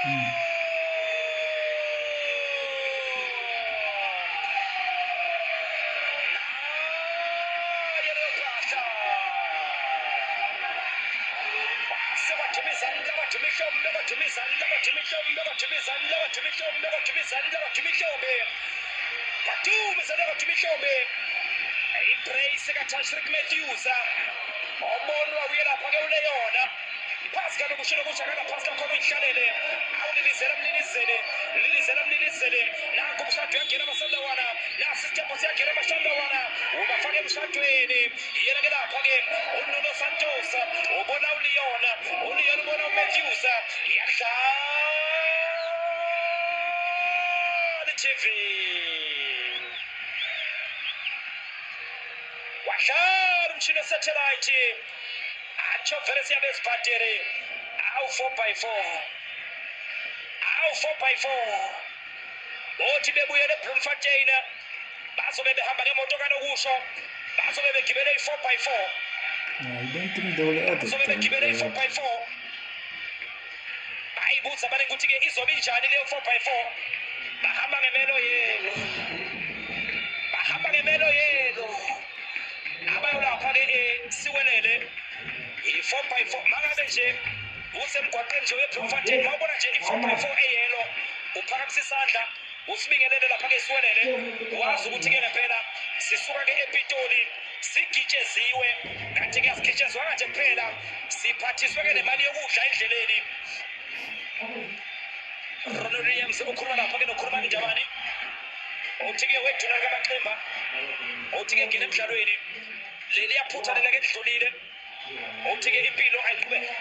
Praise kaTashrik Matthews obonwa uyelapha ke uLeona Pascal ukushilo kushakala Pascal khona uyihlalele awulilizela mlilizele nanku umshado yangena amasandawana nasi isithembu siyangena amasandawana ubafake emshadweni yena ke lapha ke uNuno Santos ubona uLeona ubona uMatthews yadlala TV Washar mshino satellite acho vele siyabesibhatere awu 4x4 othi bebuyele eBloemfontein bazobe behamba ngemoto kanokusho bazobe begibele i4x4 I don't think they will edit bazobe begibele i4x4 bayibuza abaningi ukuthi ke izobe injani leyo 4x4 bahamba ngemelo yelo abayolapha ke siwelele i4x4 mangabe nje usemgwaqeni nje weBloemfontein mawubona nje i4x4 eyelo uphakamisa isandla usibingelele lapha ke siwelele wazi ukuthi ke ngempela sisuka ke ePitoli sigitsheziwe kanti ke asigitshezwa kanje kuphela siphathiswe ke nemali yokudla endleleni Ronald Williams ukhuluma lapha ke nokhuluma kanjani uthi ke weduna kaMaqemba uthi ke ngene emdlalweni leli yaphutha leleke edlulile uthi ke impilo ayiqhubeka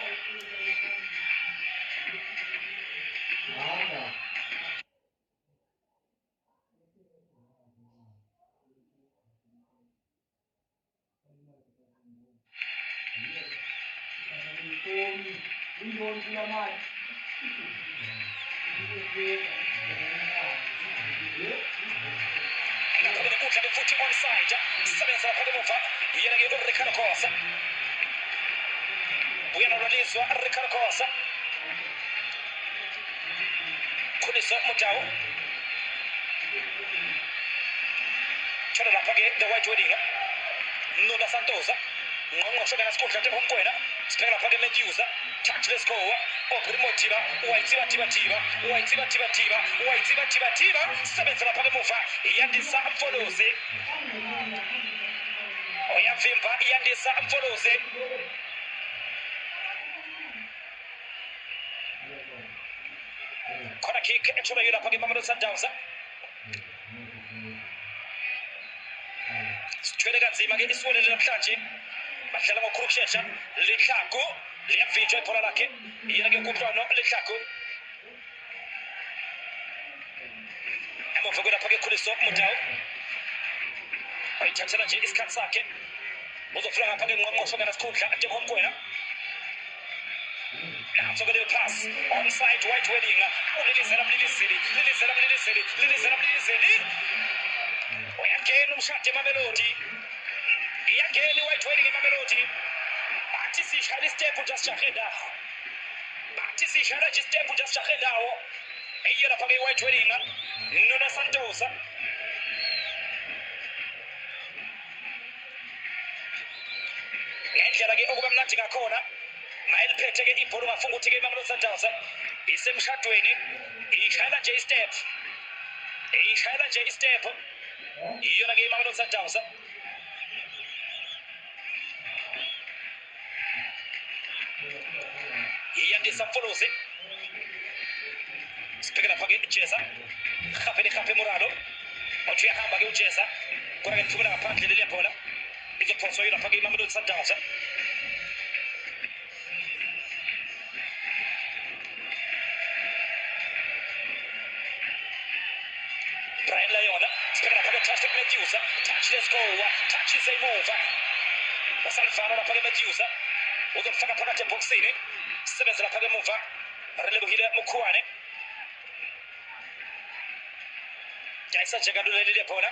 futhi onside sebenza lapha emuva yena ke uRicardo Costa uyalolizwa uRicardo Costa Khuniso Mutau Chola lapha ke the White Wedding Nuno Santos ngqongqoshe kaNasikhuhla njengoMkwena sibheka lapha ke Matthews touchless goal oPrimotiva wayitsiba sebenza lapha ke muva yandisa Mfolozi oyavimba yandisa Mfolozi khona kick ethola yona lapha ke Mamelodi Sundowns sithwele kanzima ke isiwelele namhlanje badlala ngokukhulukushesha Lihlaku liyavinjwa ibhola lakhe yena ke kuMntwana Lihlaku emuva kwelapha ke Khuniso Mutau ayithathela nje isikhathi sakhe uzofika ngapha ke ngqongqoshe kaNasikhuhla njengoMkwena nanso ke leyo pass onside White Wedding ulilizela mlilizeli uyangena umshado eMamelodi iyangena White Wedding eMamelodi bathi sishaya istepu just shahe ndawo eyela lapha ke White Wedding Nuno Santos ngendlela ke okuba mnandi ngakhona mayeliphethe ke ibhola ungafunga ukuthi ke Mamelodi Sundowns isemshadweni ishayela nje istep iyona ke Mamelodi Sundowns iyandisa Mfolozi sibhekela lapha ke Jeza khaphe Muralo othi uyahamba ke uJeza kodwa ke nifuna ngaphandle leli bhola izophonswa lapha ke Mamelodi Sundowns Brian Layona sibheka lapha ke touch Matthews touch let's go touch iseyimuva usalvano lapha ke Matthews uzofaka phakathi eboxini sebenza lapha ke emuva relebohile Mukhuane Jaisa Jagadulele bona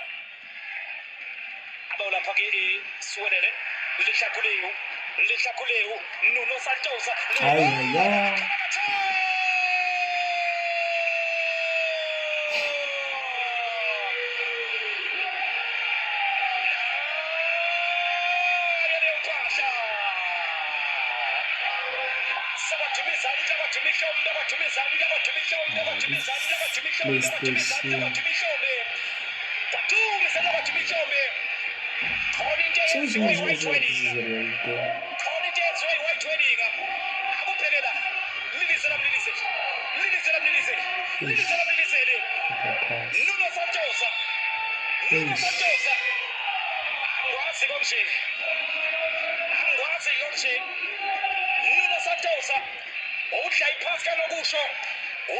aba lapha ke Swelele Lihlakuleyo Nuno Santos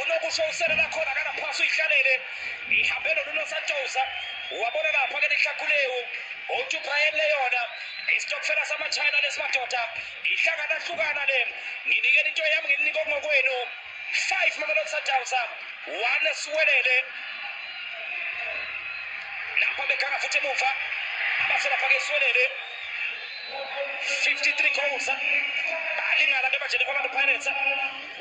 unokusho uselela khona kana phasi uyihlalele ihambelo Nuno Santos wabona lapha ke lihlakuleyo othi Brian Layona isitokfela sama-China lesimadoda ihlangana le nginikela into yami nginika ngokwenu 5 Mamelodi Sundowns 1 Swelele lapha bekhanga futhi emuva abaselapha ke Swelele 53 goals balingana ke manje neOrlando Pirates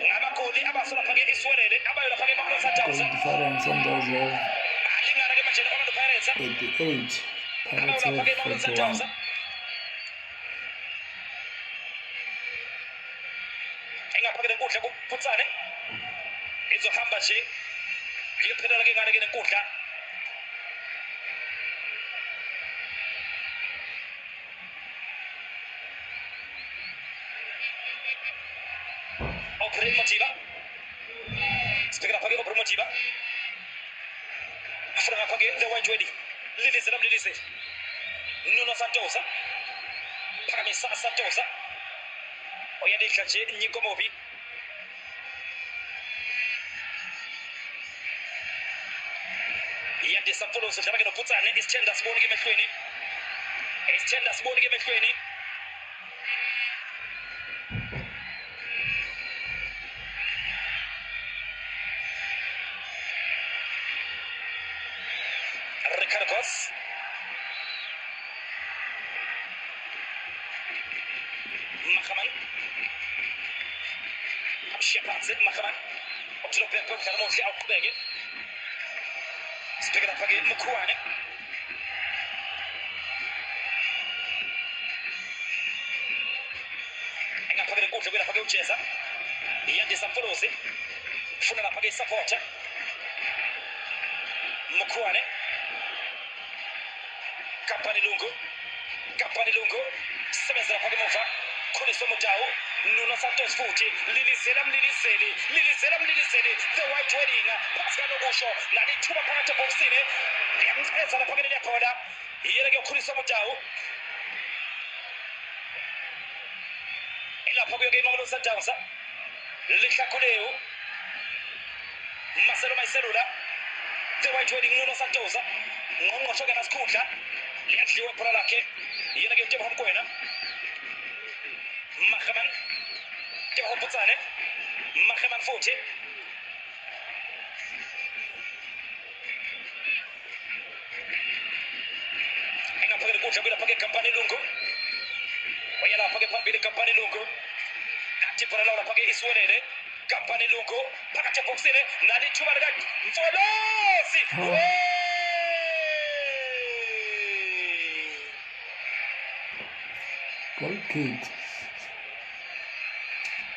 ngabagoli abaselapha ke Swelele abayo lapha ke Mamelodi Sundowns difference on those balingana ke manje neOrlando Pirates 88 Pirates 41 engaphakele enkundla kuphutsane izohamba nje ngiyophelela ke ngane ke nenkundla Obrel Matiba speaking up again Obrel Matiba after up again the white wedding lilise Nuno Santos Paramisa Santos oyadisha nje Nyiko Mobi yandisa follow so hlaba ke nophutsane isithenda sibone ke emehlweni Ricardos Mahaman Shepard Mahaman utilo pepe kana mohle aqhubeke speaking up again Mukhuane engaphakele kuhle kwelapha ke uJeza iyandisa Mfolosi ufuna lapha ke supporter Mukhuane Kampani Lungu sebenza lapha ke muva Khuliso Mutawu Nuno Santos futhi lilizela the white wedding Pascal Okusho nalithuba phakathi eboxini liyamceza lapha ke liyaphola yile ke Khuliso Mutawu elapha kuye ke Mamelodi Sundowns lihlakuleyo Marcelo Mayiselula the white wedding Nuno Santos ngqongqosho ke nasikhundla liyadliwa ibhola lakhe yena ke Teboho Mokoena Mahaman Teboho Putsane Mahaman futhi engaphakele kuhle kwelapha ke Kampani Lungu oyalapha ke phambili Kampani Lungu nathi ibhola lawo lapha ke Swelele Kampani Lungu phakathi eboxini nalithuba lika Mfolosi goal kick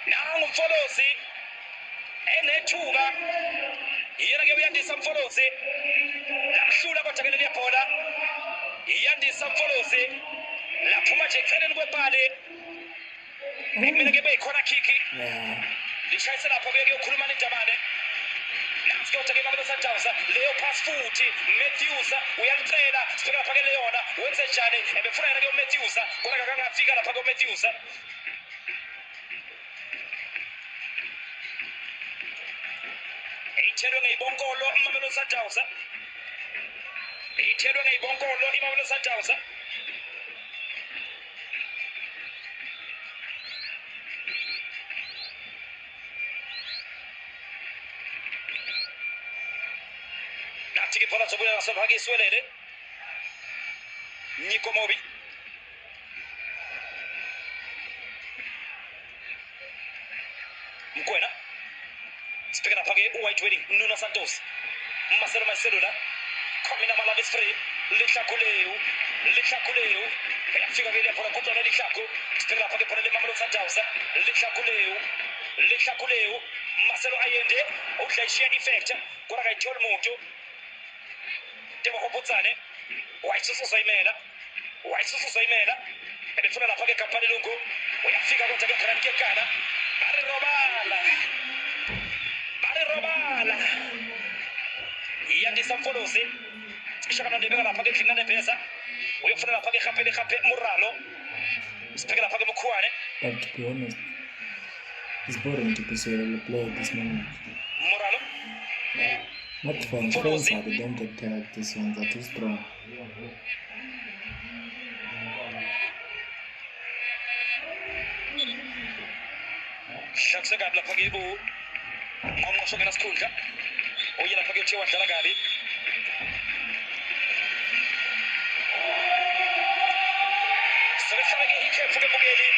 nangu Mfolosi enethuba yena ke uyandisa Mfolosi lamhlula kodwa ke liyabhola yandisa Mfolosi laphuma nje eceleni kwebhale bekumele ke beyikhona kiki lishayise lapho ke ukhuluma neNdabane nansi kodwa ke Mamelodi Sundowns leyo pass futhi Matthews uyalicela sifika lapha ke Layona wenze njani ebefuna yena ke Matthews kodwa akangafika lapha ke Matthews eyithelwe ngeyibonkolo Mamelodi Sundowns ithelwe ngeyikonkolo iMamelodi Sundowns. Nathi ke phela zobuya ngasephaka iswelele. Nico Mobi. Mkwena. Speaking up again, White Wedding, Nuno Santos. Marcelo Marcelona. Coming up Malavis free. Lichakuleu. Figure vile por control de Lichaku. Speaking up again por el Mamelodi Sundowns. Lichakuleu. Marcelo Allende. Uhlashia effect. Kora ga ithola umuntu. Debo hoputsane. Wayisusu Zaimela. Ebefuna lapha ke kampani lungu. Uyafika konke ke Grand Kekana. Ari robala. Yandisa Mfolosi. Ishaka ndebeka lapha ke Hlingane Bhesa. Uyofuna lapha ke Gape Muralo. Sibheke lapha ke Mkhwane. But to be honest, it's boring to be a player at this moment. Muralo. Not fun. Friends are the don't get tired. These ones are too strong. Shaksa lapha ke Ngqongqoshe ngenasikhundla. Uye lapha ke uthiwa wadlala kabi. Sebehlala ke ikhefu ke bukeli.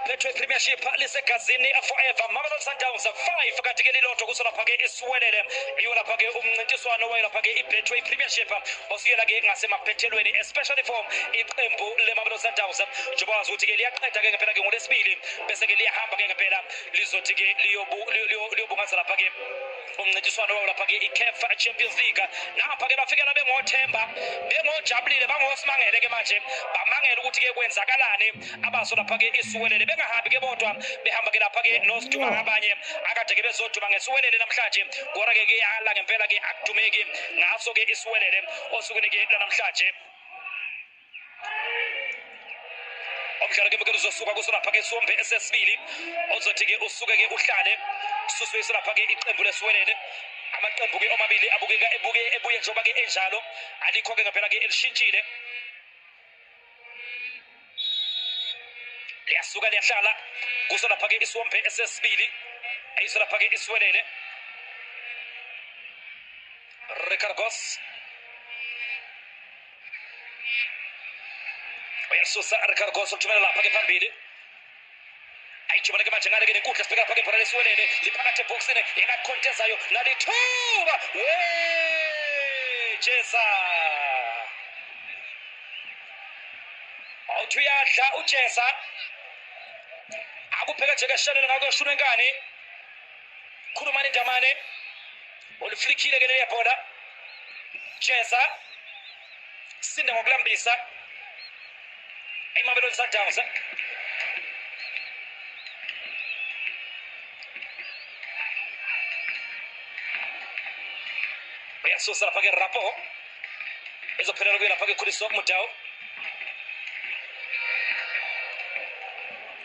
Betway Premiership lisegazini forever. Mamelodi Sundowns 5 kanti ke lilodwa kusolapha ke iswelele. Iyolapha ke umncintiswano wayelapha ke iBetway Premiership osiyela ke ngasemaphethelweni especially for iqembu leMamelodi Sundowns. Njengoba wazi ukuthi ke liyaqeda ke ngempela ke ngolesibili bese ke liyahamba ke ngempela lizothi ke liyobungaza lapha ke umncintiswano lapha ke iCAF Champions League. Napha ke bafikela bengothemba bengojabulile bangosimangele ke manje bamangela ukuthi ke kwenzakalani abaso lapha ke iswelele bengahambi ke bodwa behamba ke lapha ke nosiduma ngabanye akade ke bezoduma ngeswelele namhlanje kodwa ke yala ngempela ke akudumeki ngaso ke iswelele osukwini ke namhlanje. Omdlalo ke mke uzosuka kusolapha ke Sombe esesibili ozothi ke usuke ke uhlale suswe lapha ke iqembu leswelele. Amaqembu ke omabili abukeka ebuye njengoba ke enjalo alikho ke ngempela ke elishintshile. Liyasuka liyahlala kusolapha ke iSombe esesibili ayisolapha ke iswelele. Ricardos uyasusa Ricardos uthumela lapha ke phambili. Ayijubane ke manje ngale ke nenkundla sibheka lapha ke ibhola leswelele liphakathi eboxini engakhontezayo nalithuba Jesa awuthuyadla uJesa akupheka nje keshanele ngakweshuna enkani khuluma nendamane oliflikile ke le bhola Jesa sinda ngokulambisa iMamelodi Sundowns. Uyasusa lapha ke Rapo ezophelela kuye lapha ke Khuriso Mudau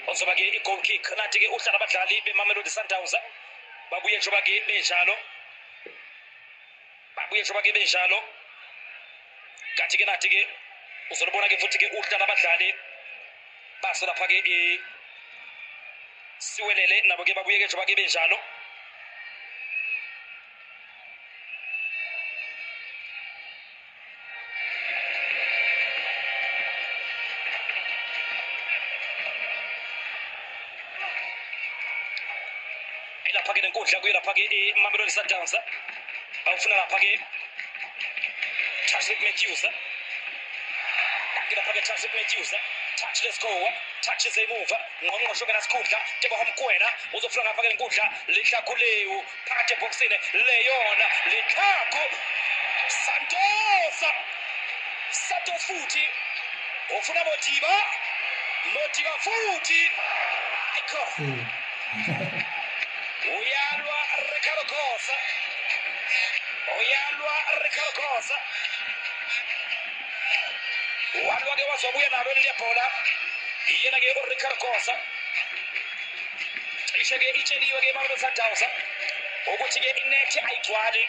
ozoba ke i-goal kick nathi ke uhlala abadlali beMamelodi Sundowns babuye njengoba ke benjalo kanti ke nathi ke uzolibona ke futhi ke uhlala abadlali baso lapha ke siwelele nabo ke babuye ke njengoba ke benjalo. Lapha ke nenkundla kuye lapha ke iMamelodi Sundowns bawufuna lapha ke Charles Matthews ngina phake touch kumedyuza touch let's go touch emuva ngqongqosho kana sikhundla tebo hamkwena uzofika ngapha ke inkundla lihlakhu leyo phakathi eboxini leyona lihlakhu Santos futhi ufuna Modiba futhi ayikho uyalwa Ricardo Costa walwa ke wazobuya nalo lebhola yena ke uRicardo Costa isheke itsheliwe ke Mamelodi Sundowns ukuthi ke inethi ayigcwale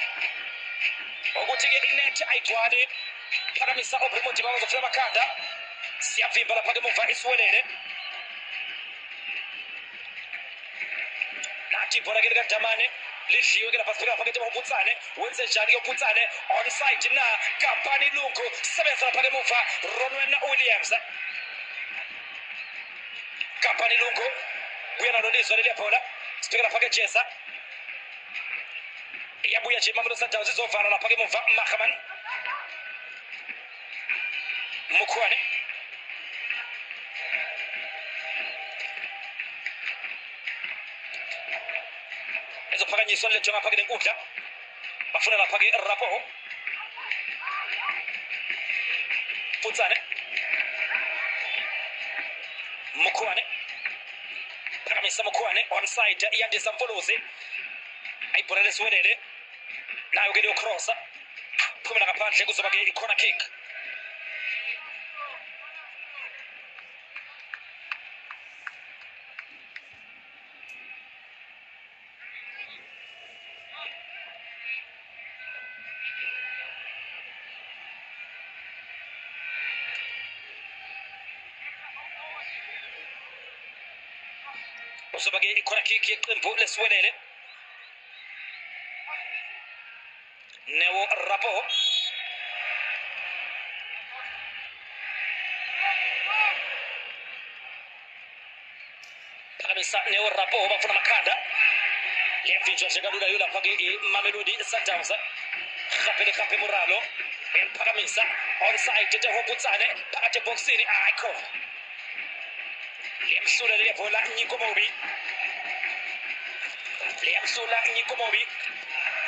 phakamisa Modiba uzofika amakhanda siyavimba lapha ke muva isiwelele nathi ibhola ke likaDamane lidliwe ke lapha sifika lapha ke uPutsane wenze njani ke uPutsane onside na Kampani Lungu sebenza lapha ke muva Ronwen Williams Kampani Lungu buya nalo lizwe lebhola sifika lapha ke Jesa iyabuya nje Mamelodi Sundowns izovala lapha ke muva Mahaman Mukwane ezophakanyiswa letho ngapha ke lenkundla bafuna lapha ke Rapo Putsane Mukwane phakamisa Mukwane onside iyandisa Mfolozi ayibhola lesiwelele nayo ke leyo cross phumela ngaphandle kuzoba ke i-corner kick uzoba ke i-corner kick yeqembu lesiwelele Neo Rapo phakamisa Neo Rapo bafuna amakhanda levinjwa njengalula yo lapha ke Mamelodi Sundowns khaphe Moralo emphakamisa onside te Putsane phakathi eboxini ayikho liyamhlula lebhola Nyikomobi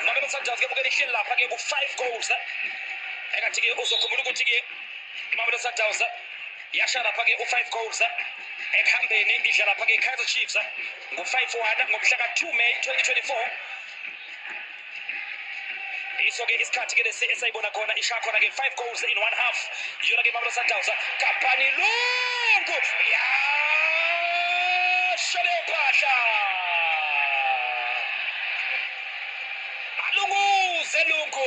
Mamelodi Sundowns ke bukele ihleli lapha ke ku5 goals engathi ke uzokhumbula ukuthi ke Mamelodi Sundowns yashaya lapha ke u5 goals ekuhambeni idla lapha ke Kaizer Chiefs ngo5-1 ngomhla ka2 May 2024 isoke isikhathi ke lesi esayibona khona ishaya khona ke 5 goals in one half yona ke Mamelodi Sundowns Kampani Lungu ya shale phahla balunguze Lungu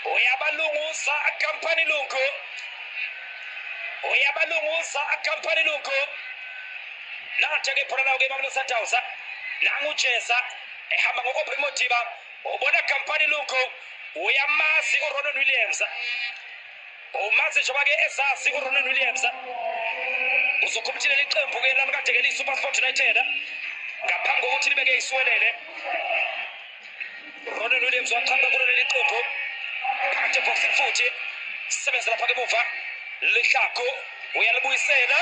uyabalunguza Kampani Lungu nathi ke phona nawo ke Mamelodi Sundowns nangu Jesa ehamba ngo-Modiba ubona Kampani Lungu uyamazi uRonwen Williams umazi njengoba ke ezazi uRonwen Williams uzokhumthile leqembu ke lalikade ke liSuperSport United ngaphambi kokuthi libeke isiwelele Ronwen Williams waqhamba kulo leqembu phakathi eboxing futhi sebenza lapha ke muva lihlakho uyalibuyisela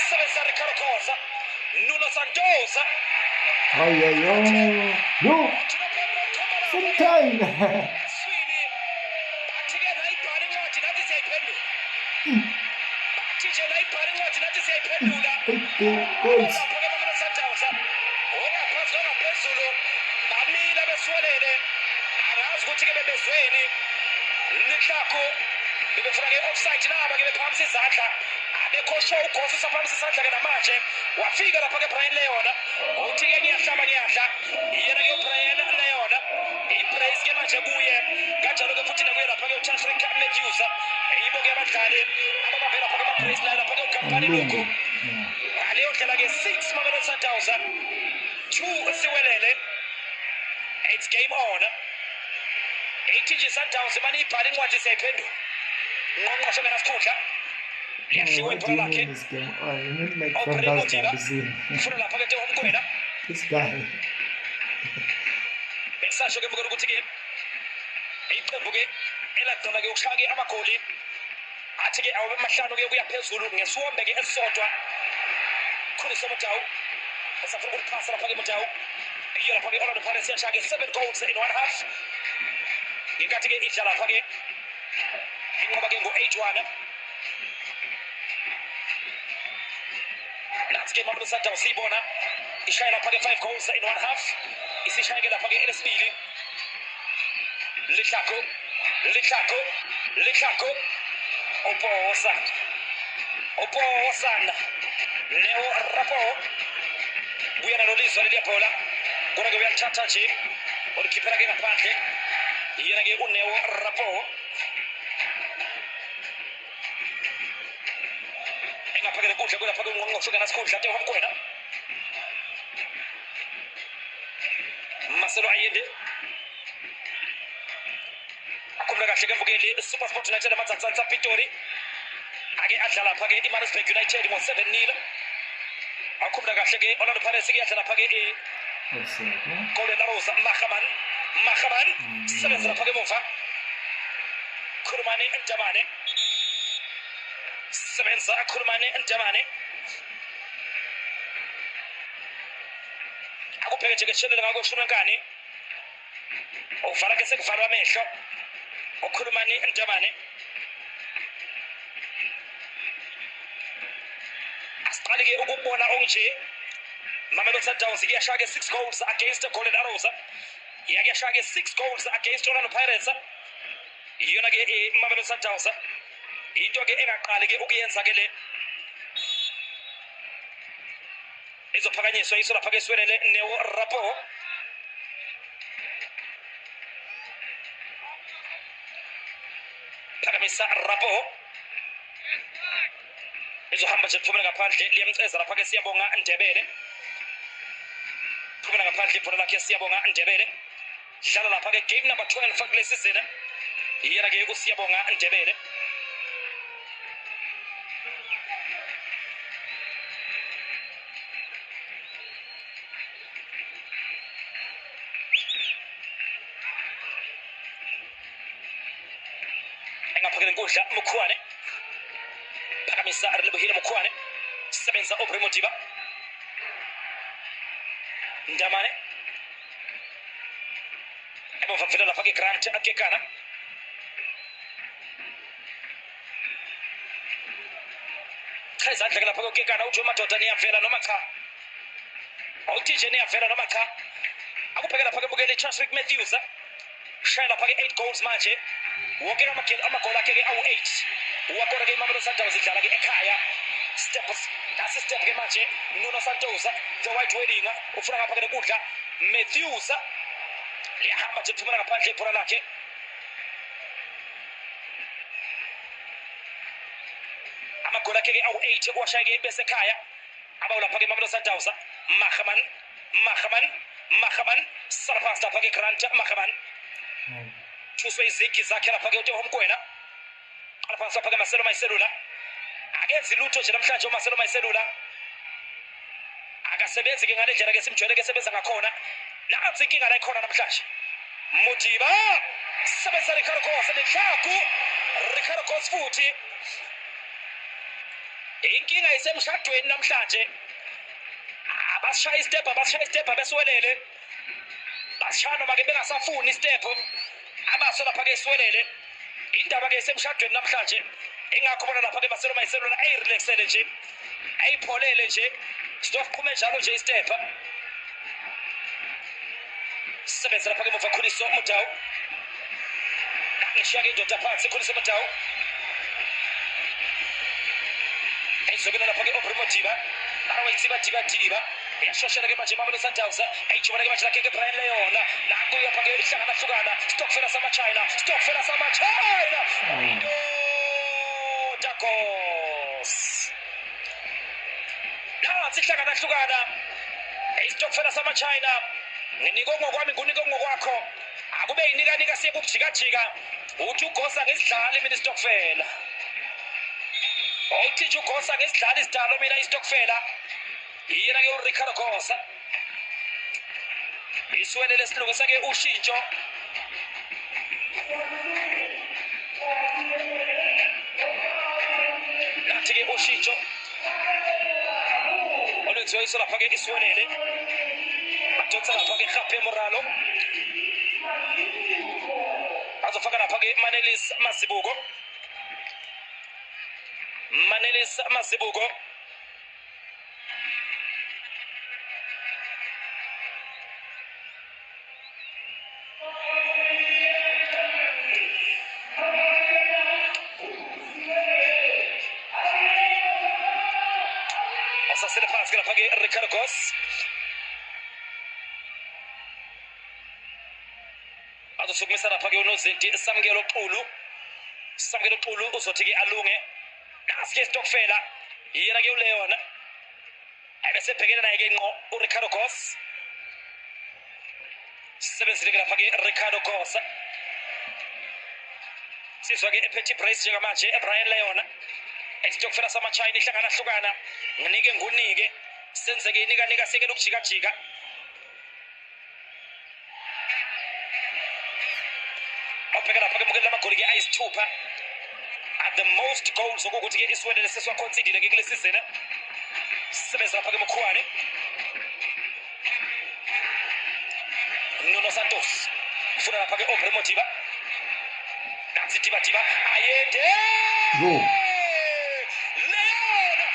sebenza Ricardo Costa Nuno Santos no sometime swini bathike nayibhala incwadi nathi siyayiphendula bathike nayibhala incwadi nathi siyayiphendula goals phezulu bamila besiwelele angazi ukuthi ke bebezweni lihlakho bebefuna ke offside naba ke bephamisa izandla abekho ukhosi saphamisa izandla ke namanje wafika lapha ke Brian Leona uthi ke ngiyahla yena ke Brian Leona ipraise ke manje kuye kanjalo ke futhi nakuye lapha ke uChasrick Matthews yibo ke abadlali ababambe lapha ke praise lapha ke Kampani Lungu ngaleyo ndlela ke 6 Mamelodi Sundowns 2 siwelele it's game on ethi nje Sundowns manje ibhala incwadi siyayiphendula ngqongqosho ngena sikhundla liyadliwa ibhola lakhe Modiba ufuna lapha ke Homkwena this guy kusasho ke mukuru ukuthi ke iqembu ke eladala ke ukushaya ke amagoli athi ke awu amahlanu ke kuya phezulu ngeswombe ke esisodwa Khulisa Mutau esafuna ukuphasa lapha ke Mutau iyo lapha ke Orlando Pirates yashaya ke 7 goals in one half ngenkathi ke idlala lapha ke inqoba ke ngo-8-1 nansi ke Mamelodi Sundowns siyibona ishaya lapha ke 5 goals in one half isishaya ke lapha ke elesibili Lihlako Oposan Neo Rapo uyana nolizwa leli bhola kodwa ke uyalithatha nje olikhipela ke ngaphandle yena ke uNeo Rapo engaphakele kuhle kulapha kungqongqoshe nasikhundla ate homkwena Marcelo Ayende akhumula kahle ke mbukeli Super Sport United amathatha Pitori ake adlala lapha ke iMaritzburg United ngo-7-0 akhumula kahle ke Orlando Pirates ke yadlala lapha ke Golden Arrows Mahaman sebenza lapha ke muva Khulumane Ndamane akubheke nje ke shelele ngako Shunwenkani uvala ke sekuvalwa amehlo ukhulumani Ndamane asiqale ke ukubona onje Mamelodi Sundowns iyashaya ke 6 goals against Golden Arrows iyashaya ke 6 goals against Orlando Pirates iyona ke Mamelodi Sundowns into ke engaqali ke ukuyenza ke le izophakanyiswa iso lapha ke swelele Neo Rapo phakamisa Rapo izohamba nje phumela ngaphandle liyamceza lapha ke Siyabonga Ndebele phumela ngaphandle ibhola lakhe Siyabonga Ndebele dlala lapha ke game number 12 kulesi season yena ke uSiyabonga Ndebele engaphakele inkundla Mukwane phakamisa Relebohile Mukwane sebenza Aubrey Modiba Ndamane emva vela lapha ke Grant Akekana izandla ke lapha ke Akekana uthi madoda niyavela noma cha awuthi nje niyavela noma cha akuphekela lapha ke bukele Chasrick Matthews shaya lapha ke 8 goals manje wonke amagoli akhe ke awu-8 wakora ke iMamelodi Sundowns idlala ke ekhaya that's step ke manje Nuno Santos the white wedding ufuna ngapha ke nekudla Matthews liyahamba nje phumela ngaphandle ibhola lakhe amagoli akhe ke awu-8 kuwashaya ke bese ekhaya abawu lapha ke iMamelodi Sundowns Mahaman saraphansi lapha ke Grant Mahaman thuswe izigi zakhe lapha ke uTehomkwena alaphansi lapha ke Marcelo Mayiselula akenzi lutho nje namhlanje uMarcelo Mayiselula akasebenzi ke ngale ndlela ke simjwayele ke sebenza ngakhona nansi inkinga la ikhona namhlanje Modiba sebenza Ricardo Khosa Lihlako Ricardo Khosa futhi inkinga isemshadweni namhlanje abashaya istep abeswelele bashaya noma ke bengasafuni istep abaso lapha ke swelele indaba ke isemshadweni namhlanje engakho bona lapha ke Marcelo Mayiselula ayirelaxele nje ayipholele nje sizoqhuma njalo nje istep sebenza lapha ke muva Khuliso Mutau ngishiya ke indoda phansi Khuliso Mutau ayizobela lapha ke Aubrey Modiba arawayitsiba yashoshela ke manje Mamelodi Sundowns ayijobela ke manje lakhe ke Brian Leona nakuyo lapha ke ihlangana Stokfela sama-China Dakos nansi ihlangana Stokfela sama-China nginike ngokwami ngunike ngokwakho akube yinika siye kubujikajika uthi ugosa ngesidlali mina iStokfela uthi ugosa ngesidlali isidalo mina iStokfela yena ke uRicardo Khosa Iswelele silungisa ke ushintsho. Nathi ke ushintsho olwenziwa yiso lapha ke Iswelele adonsa lapha ke Kgape Moralo azofaka lapha ke Manelis Mazibuko asasele phansi ke lapha ke Ricardo Gos azosukumisa lapha ke uNozinti Samkelo Xulu uzothi ke alunge nasi ke Stokfela yena ke uLeona ebese bhekela naye ke ngqo uRicardo Gos sebenzile ke lapha ke Ricardo Gos sizwa ke ePetty Brace njengamanje eBrian Leona Stokfela samachina ihlangana nginike ngunike senzeke inika sekela ukujika mabheka lapha ke mukela amagoli ke ayisithupha at the most goals ukuthi ke Iswelele seswa conceded ke kulesi season sebenza lapha ke Mkhuane Nuno Santos ufuna lapha ke Aubrey Modiba nathi Diba ayende Leona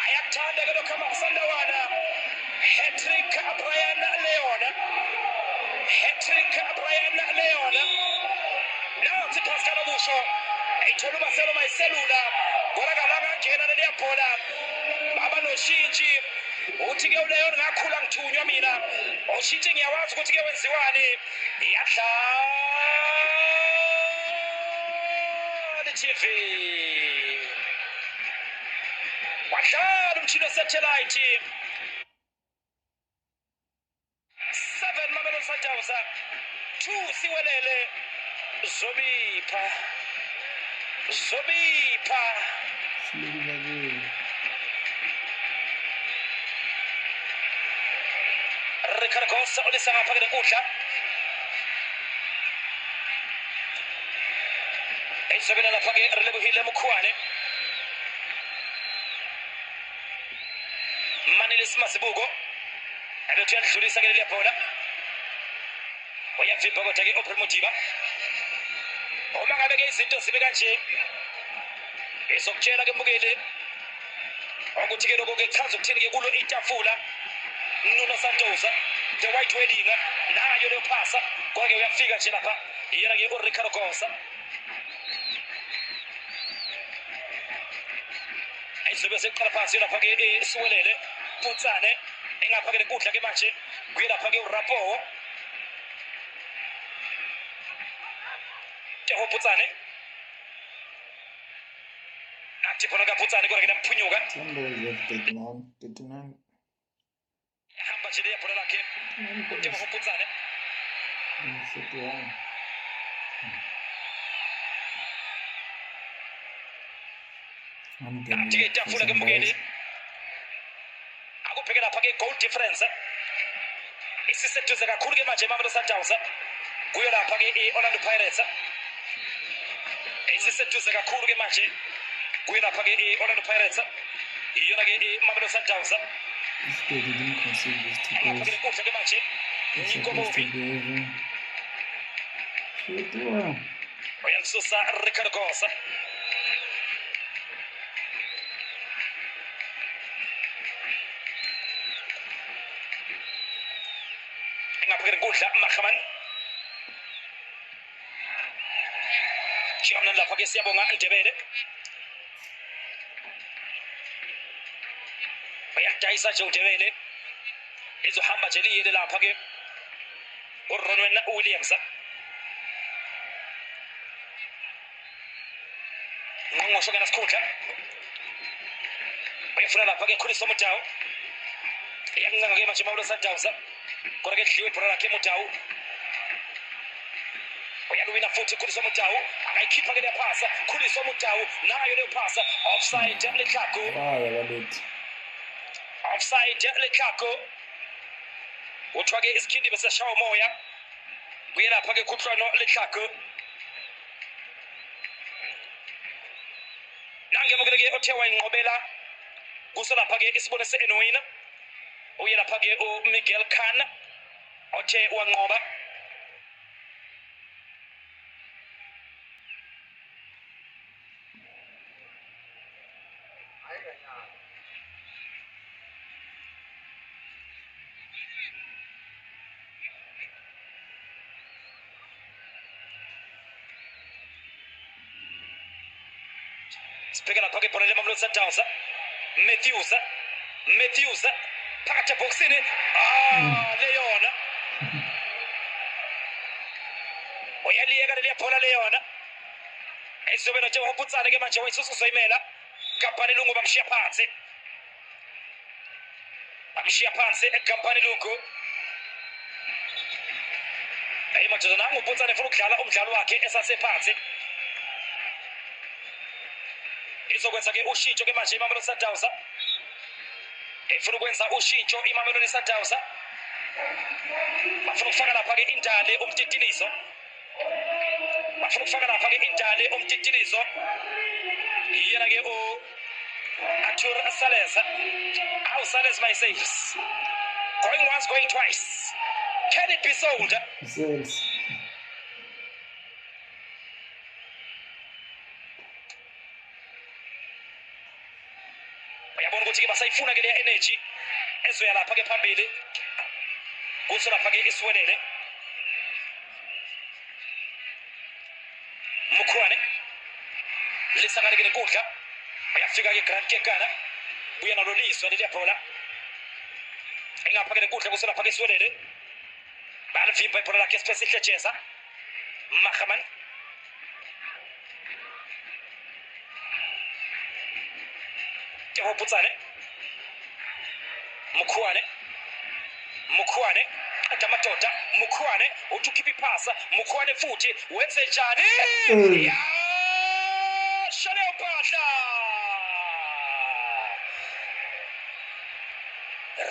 ayakuthanda ke lokho abasandawana hat-trick Brian Leona nansi Pascal Obusho ayithola uMarcelo Mayiselula kwalakalanga ngena leli yabhola baba noshintshi uthi ke uLeona ngakhula ngithunywa mina ushintshi ngiyawazi ukuthi ke wenziwani yadlala TV wadlala umtshini we-satellite 7 Mamelodi Sundowns 2 Siwelele Zobipha Ricardo Gos olisa ngapha ke nkundla ezobela lapha ke Relebohile Mkhuane Manelis Mazibuko abethi uyadlulisa ke leli bhola uyavimba kodwa ke Aubrey Modiba uma ngabe ke izinto zibe kanje izokutshela ke mbukeli ukuthi ke lokho ke chaza ukuthini ke kulo itafula Nuno Santos the white wedding nayo le phasa konke uyafika nje lapha yena ke uRicardo Gos ayizobe seqala phansi lapha ke Siwelele Putsane engapha ke inkundla ke manje kuyelapha ke uRapo Teho Putsane nathi phona ka Putsane kodwa ke namphunyuka 39 hamba nje le bhola lakhe Teho Putsane 41 nathi ke tafula ke mbukeli akubheke lapha ke goal difference isiseduze kakhulu ke manje Mamelodi Sundowns kuyo lapha ke Orlando Pirates isiseduze kakhulu ke manje kuyo lapha ke Orlando Pirates iyona ke Mamelodi Sundowns lapha ke manje Nkomobi uyamsusa Ricardo Gos ngapha nkundla Magman Jamna lapha ke siyabonga Ndebele bayadayisa nje uNdebele izohamba nje liyele lapha ke uRonwen Williams ngqongqosho ke nasikhundla ayifuna lapha ke Khulisa Mutawu iyancenga ke manje Mamelodi Sundowns kodwa ke dliwe ibhola lakhe Mutawu uyalwina futhi Khulisa Mutawu angayikhipha ke lephasa Khulisa Mutawu nayo leyo phasa offside lekhako Balet. offside lekhako uthwa ke isikhindi bese shawa moya buye lapha ke Khutlwano lekhako nangemukele ke othe wayinqobela kusolapha ke isibone se-Enwina uye lapha ke uMiguel Khan othe wanqoba sibheka lapha ke ibhola leMamelodi Sundowns Matthews phakathi ebhokisini leyona uyaliyeka leliya bhola leyona ayizobela nje wabutsana ke manje wayisusuzoyimela Gampani Lungu bamshiya phansi eGampani Lungu manje nangu ubutsana efuna ukudlala umdlalo wakhe esasephansi izokwenza ke ushintsho ke manje iMamelodi Sundowns efuna ukwenza ushintsho iMamelodi Sundowns bafuna ukufaka lapha ke Indale umtitilizo yena ke Arthur Saleza Salez my saves going once going twice can it be sold Results. uyabona ukuthi ke basayifuna ke le energy ezoya lapha ke phambili kuso lapha ke Isiwelele Mkhwane lisangane ke nenkundla uyafika ke Grant Kekana buya nalo liswa leli bhola engapha ke nenkundla kuso lapha ke Isiwelele balivimba ibhola lakhe Space Hletsheza Mahaman Tehoputsane Mkhwane Adamadoda Mkhwane uthi ipasa Mkhwane futhi wenze njani ya shale uphahla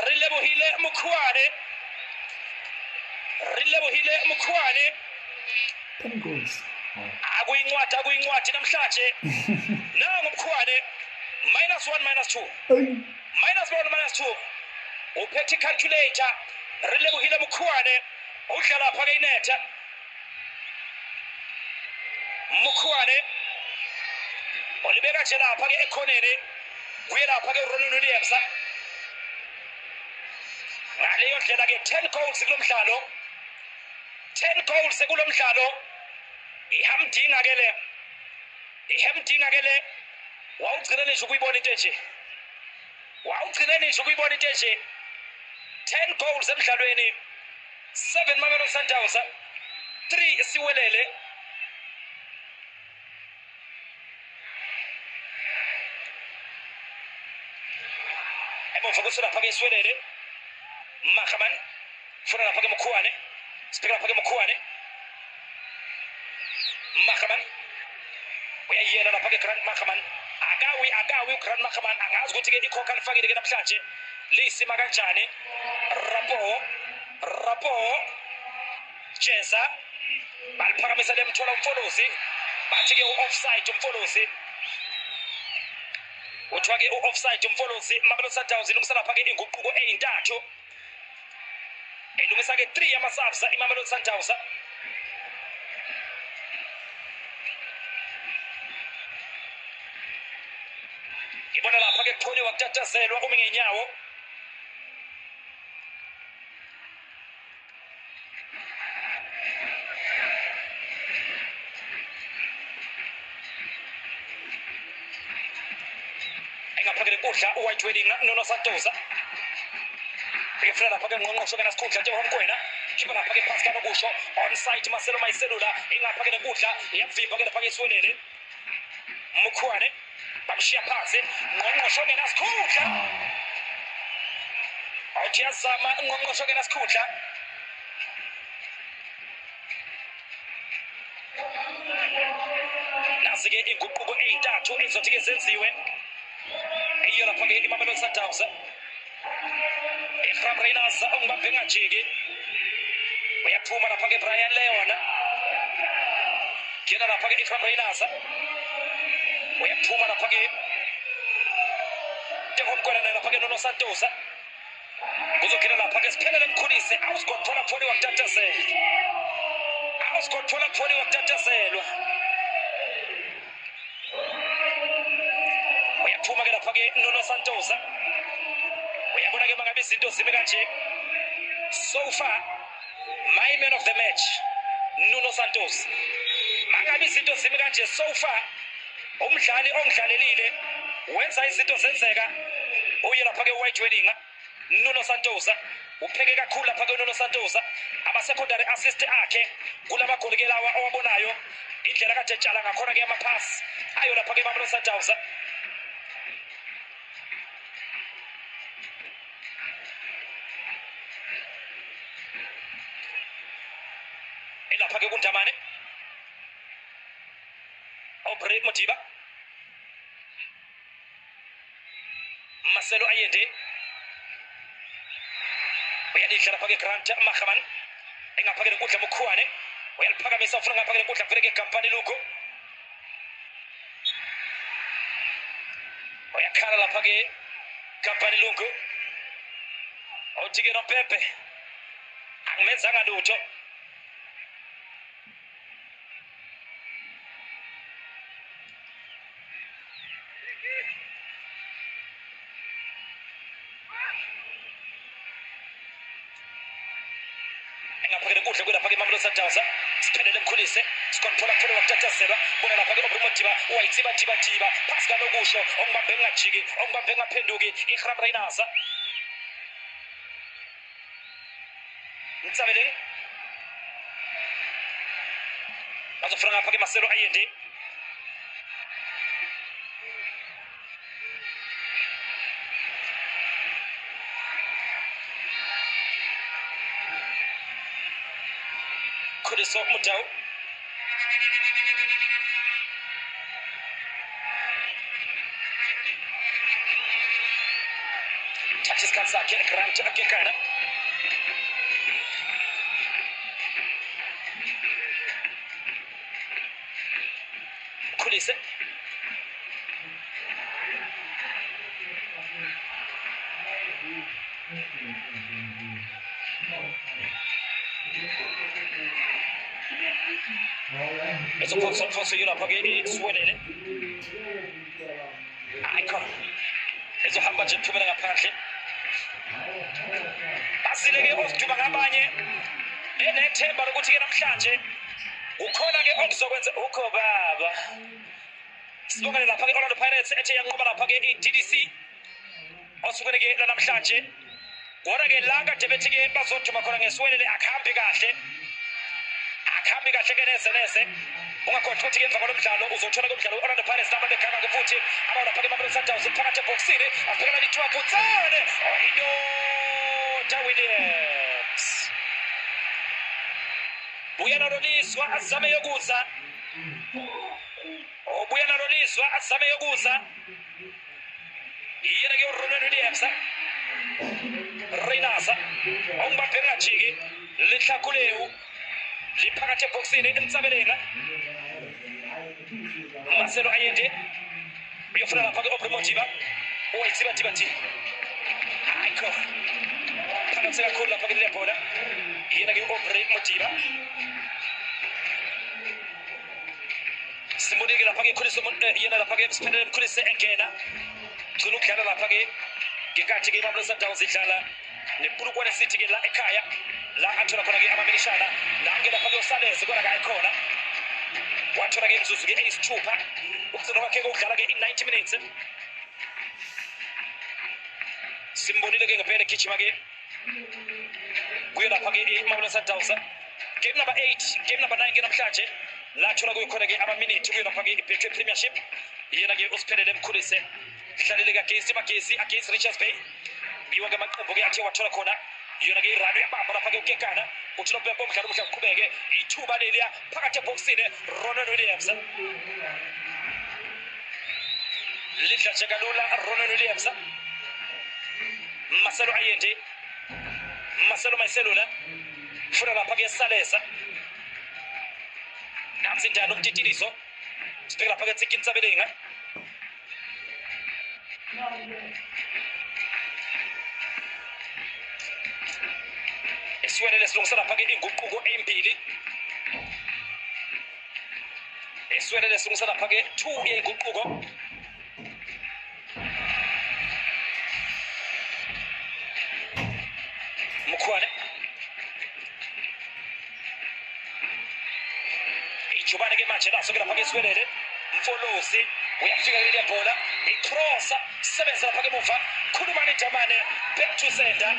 rilebohile Mkhwane 10 goals. akuyincwadi namhlanje nangu Mkhwane -1 -2 uphethe calculator rilebohile Mkhwane udlala lapha ke inetha Mkhwane olibeka nje lapha ke ekhoneni kuye lapha ke Ronald Williams ngaleyo ndlela ke 10 goals kulomdlalo 10 goals kulomdlalo ihamdinga ke le wawugcina nje ukuyibona into enje 10 goals emidlalweni 7 Mamelodi Sundowns 3 Isiwelele emva kusula lapha ke Isiwelele Mahaman funa lapha ke Mkhwane sibheka lapha ke Mkhwane Mahaman uyayela lapha ke Grant Mahaman akawi uGrant Mahaman angazi ukuthi ke ikhokha lifakile ke namhlanje lisima kanjani Rapo Jeza baliphakamisa lemthola umfolozi bathi ke offside umfolozi uthwa ke offside umfolozi Mamelodi Sundowns ilungisa lapha ke inguquko eyintathu elungisa ke 3 yamasabsa iMamelodi Sundowns ibona lapha ke kukhona wakutatazelwa umi ngenyawo engaphakele kudla uWhite Wedding Nono Santosa uyafuna lapha ke ngqongqosho kana sikhundla nje homkwena khiba lapha ke phansi kana kusho on site Marcelo Mayiselula engaphakele kudla iyavimba ke lapha ke Isiwelele Mkhwane bamshiya phansi ngqongqosho ngenasikhundla awuthi yazama ngqongqosho ngenasikhundla nazi-ke inguquko ey'ntathu ezizothi-ke zenziwe iyo lapha-ke iMamelodi Sundowns Ephraim Reynolds ongibambe ngajiki uyaphuma lapha-ke Brian Leona kena lapha-ke Ephraim Reynolds uyaphuma lapha-ke Tekomkwelane lapha-ke Nuno Santos kuzogena lapha-ke Siphelele Mkhulisi awusigothola pholi wakutatazelwa uyaphuma-ke lapha-ke Nuno Santos uyabona-ke mangabe izinto zime kanje so far my man of the match Nuno Santos mangabe izinto zime kanje so far umdlali ongidlalelile wenza izinto zenzeka uye lapha-ke white wedding Nuno Santos upheke kakhulu lapha-ke Nuno Santos ama-secondary assist akhe kulamagoli-ke lawa owabonayo indlela kade etshala ngakhona-ke amaphasi ayo lapha-ke Mamelodi Sundowns lapha-ke kuNdamane Aubrey Modiba Marcelo Ayende uyalidla lapha-ke Grant Mahaman engapha-ke nenkundla Mukhuwane uyaliphakamisa ufuna ngapha-ke nenkundla kuvele-ke Kampani Lugo uyakhala lapha-ke Kampani Lugo uthi-ke noPepe angimenzanga lutho engapha-ke nenkundla kwelapha-ke iMamelodi Sundowns Siphelele Mkhulisi sikhontrola phole wakutatazelwa bona lapha-ke Aubrey Modiba uyayitsiba phasi kanokusho ongibambe ngajiki ongibambe ngaphenduki Ephraim Reynolds Ntsabeleng bazofuna ngapha-ke Marcelo Ayende Khuliso Mudau thatha isikhathi sakhe Grant Akekana Khulise ezophosonfoso yo lapha-ke isiwelele hayi khona ezohamba nje phumela ngaphandle basile-ke oziduba ngabanye enethemba lokuthi-ke namhlanje ukhona-ke okuzokwenza ukho baba sibongele lapha-ke Orlando Pirates ethe yanqoba lapha-ke i-DDC osukwini-ke lanamhlanje kodwa-ke la kade bethi-ke bazoduma khona ngesiwelele akuhambi kahle-ke neze ungakhohlwa ukuthi-ke emva kwalo mdlalo uzothola kumdlalo Orlando Pirates naba bekhanga-ke futhi abalapha-ke Mamelodi Sundowns phakathi ebhokisini abhekana lithiwa Phutsane indoda Williams buya naloliswa azame yokuza yena-ke uRonwen Williams Reynolds ongibambe ngajiki lihlakulewu liphakathi ebhokisini Ntsabeleng Marcelo Ayende uyofuna lapha-ke Aubrey Modiba uwayitsiba hayi khona phakamise kakhulu lapha-ke lebhola yena-ke Aubrey Modiba simbonile lapha-ke Khulise yena lapha-ke Siphelele Mkhulisi engena gcina ukudlala lapha-ke ngenkathi-ke iMamelodi Sundowns idlala nePulukwane City-ke la ekhaya la athola khona-ke amaminishana nange lapha-ke uSalezi kodwa kayikhona wathola-ke imzuzu-ke eyisithupha ukugcina kwakhe-ke ukudlala-ke i-90 minutes simbonile-ke ngempela egijima-ke kuyo lapha-ke iMamelodi Sundowns game number 8 game number 9 ke namhlanje lathola kuyo khona-ke amaminithi kuyo lapha-ke i-Betway Premiership yena ke usiphelele emkhulise hlaleleka Gesi Magesi against Richards Bay biwake maqembu ke athe wathola khona yona ke irani yabamba lapha ke ukekana uthi lo Bhembo umdlalo omhle uqhubeke ithuba leliya phakathi eboxini Ronwen Williams lidla nje kalula Ronwen Williams Marcelo Ayende Marcelo Maiselula funa lapha ke Salesa nansi njalo umtitiliso sibheka lapha ke Tsikin Tsabelenga Eswele lesilungisa lapha ke inguquko ezimbili Eswele lesilungisa lapha ke 2 yenguquko Mkhwane Ijubane ke manje laso ke lapha ke Eswele Mfolosi uyafika leli bola icross sebenza lapha ke muva khulumani Jamane back to center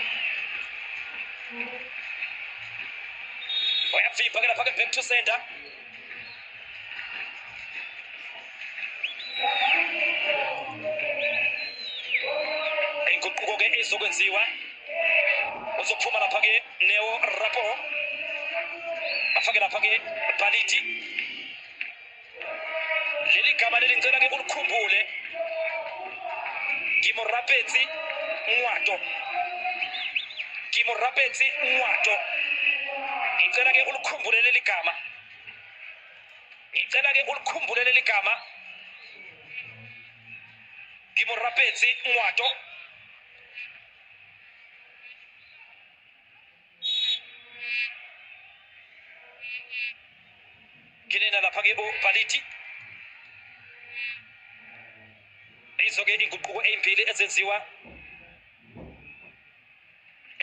uyafika ke lapha ke back to center inguquko ke izokwenziwa uzophuma lapha ke Neo Rapo afake lapha ke Baliti leli gama leli ngicela ke ulikhumbule Ngimorapetsi Ngwato ngicela ke ulikhumbule leli gama Ngimorapetsi Ngwato kinena lapha ke Baliti izoke inguquko ezimbili ezenziwa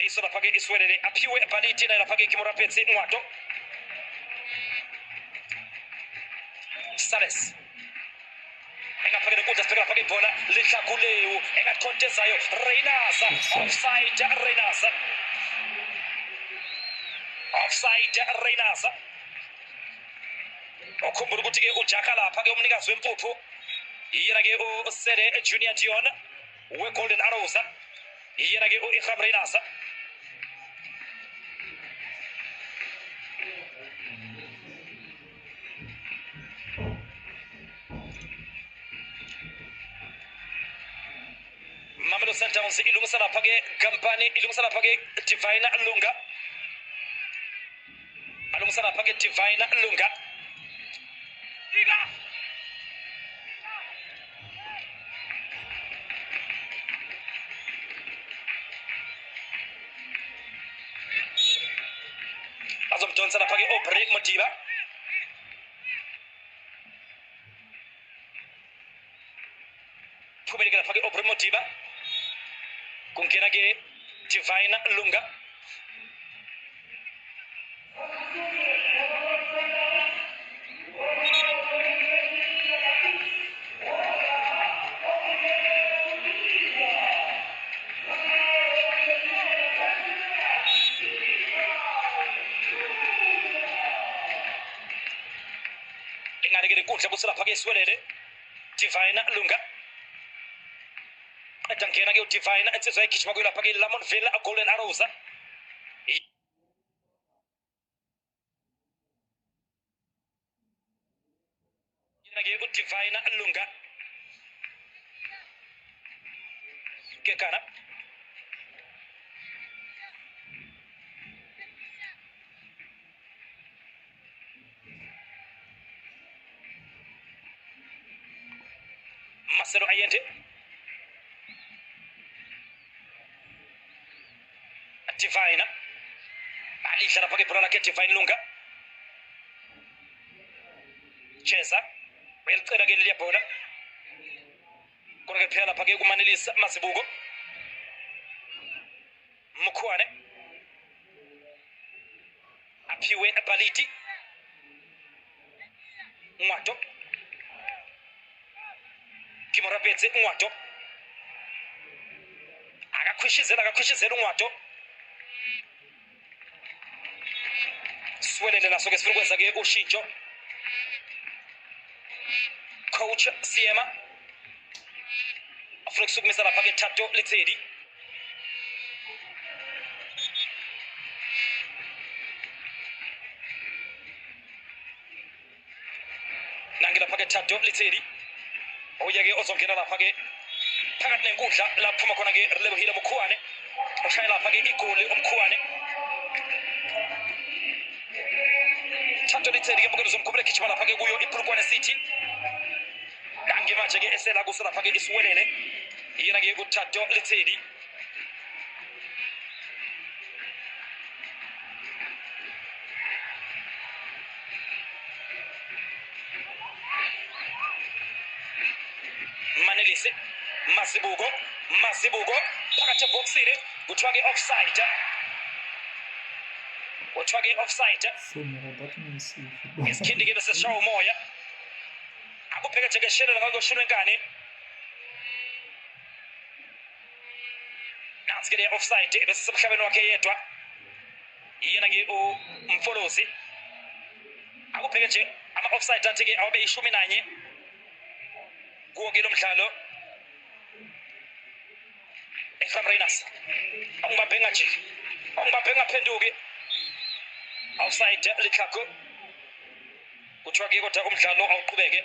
iso lapha ke Iswelele aphiwe Baliti na lapha ke Ngimorapetsi Ngwato Sales engaphakela kude sibheka lapha ke ibhola lihlakuleyo engathontezayo Reynasa offside Reynasa okhumbula ukuthi ke uJaka lapha ke umnikazi wempuphu yena ke uSele Junior Dion we Golden Arrows yena ke uIhram Reynasa Mamelodi Sundowns ilungisa lapha ke Kampani ilungisa lapha ke Divine Lunga alungisa lapha ke Divine Lunga azomdonsa lapha ke Aubrey Modiba phumele lapha ke Aubrey Modiba kungena ke Divine Lunga ingane ke inkundla kuselapha ke Iswelele Divine Lunga Atangena ke Divine insizwa egijima kuyilapha ke Lamontville Golden Arrows yena ke Divine Lunga kekana Marcelo Ayende Divine alisha lapha ke bola ke Divine Lunga Chesa uyalcela ke leli bola kona ke phela lapha ke kumanelisa Mazibuko Mkhwane aphiwe Baliti Ngwato Ngimorapetsi Ngwato akakhwishizela Ngwato Swelele naso ke sifuna ukwenza ke ushintsho coach Siema afuna ukusukumisa lapha-ke Thato Letsedi. Nangi lapha-ke Thato Letsedi oya-ke ozongena lapha-ke phakathi nenkundla la kuphuma khona-ke Relebohile Mokhuane oshaya lapha-ke igoli uMkhuane. Thato Letsedi-ke mbukelo zomkhumbulo egijima lapha-ke kuyo iPolokwane City. Nangi manje-ke esela kuso lapha-ke isiwelele yena-ke uThatho Letsedi. Manelisi Masibuko phakathi eboxini kuthiwa-ke offside. Isikhindi-ke bese sishawa umoya akubheke nje-ke shelela ngakoshula wenkani. Nansi-ke le offside bese semhlabeni wakhe yedwa yena-ke uMfolozi. Akubheke nje ama-offside athi-ke awabe 11 kuwo-ke lo mdlalo. Ephraim Reynolds ongibambe ngajiki ongibambe ngaphenduki offside lihlakho kuthiwa-ke kodwa umdlalo awuqhubeke.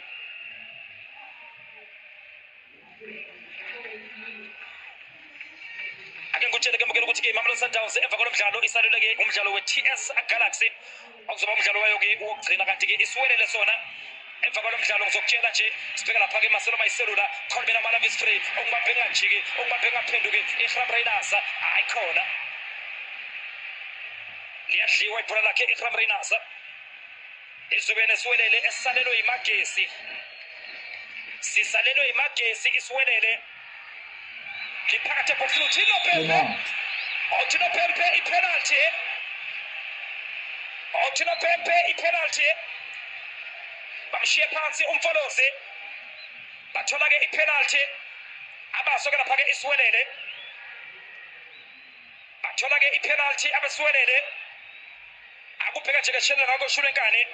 Ake ngikutshele-ke mbukela ukuthi-ke iMamelodi Sundowns emva kwalo mdlalo isalule-ke umdlalo we-TS Galaxy okuzoba umdlalo wayo-ke wokugcina, kanti-ke isiwelele sona emva kwalo mdlalo ngizokutshela nje sibheka lapha-ke Marcelo Mayiselula Colbina Malavis Free ongibambe ngajiki ongibambe ngaphenduki Ephraim Reynolds ayikhona liyadliwa ibhola lakhe Ephraim Reynolds. Izobe nesiwelele esisalelwe yimagesi, sisalelwe yimagesi isiwelele liphakathi eboxini. Uthino Pempe ipenalty bamshiye phansi uMfolozi bathola-ke ipenalty abasoke lapha-ke isiwelele bathola-ke ipenalty abesiwelele. Akubheka nje-ke shelela ngakoshula wenkani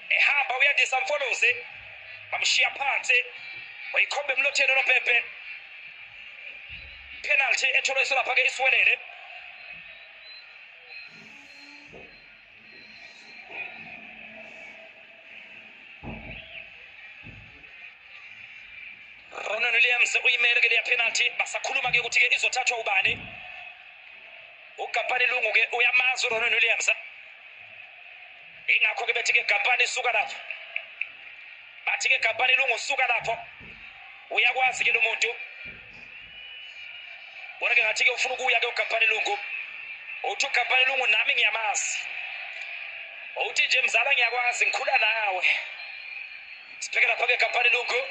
ehamba uyandisa Mfolozi bamshiya phansi wayikhomba emlotheni uNopepe. Penalty etholwe lapha-ke isiwelele. Ronan Williams uyimele-ke leya penalty basakhuluma-ke ukuthi-ke izothathwa ubani. uGampani Lungu-ke uyamazi uRonan Williams, ingakho-ke bethi-ke Gampani suka lapho, bathi-ke Gampani Lungu suka lapho, uyakwazi-ke lo muntu. Bona-ke ngathi-ke ufuna ukuya-ke uGampani Lungu, uthi uGampani Lungu nami ngiyamazi, uthi nje mzala ngiyakwazi ngikhula nawe. Sibheke lapha-ke Gampani Lungu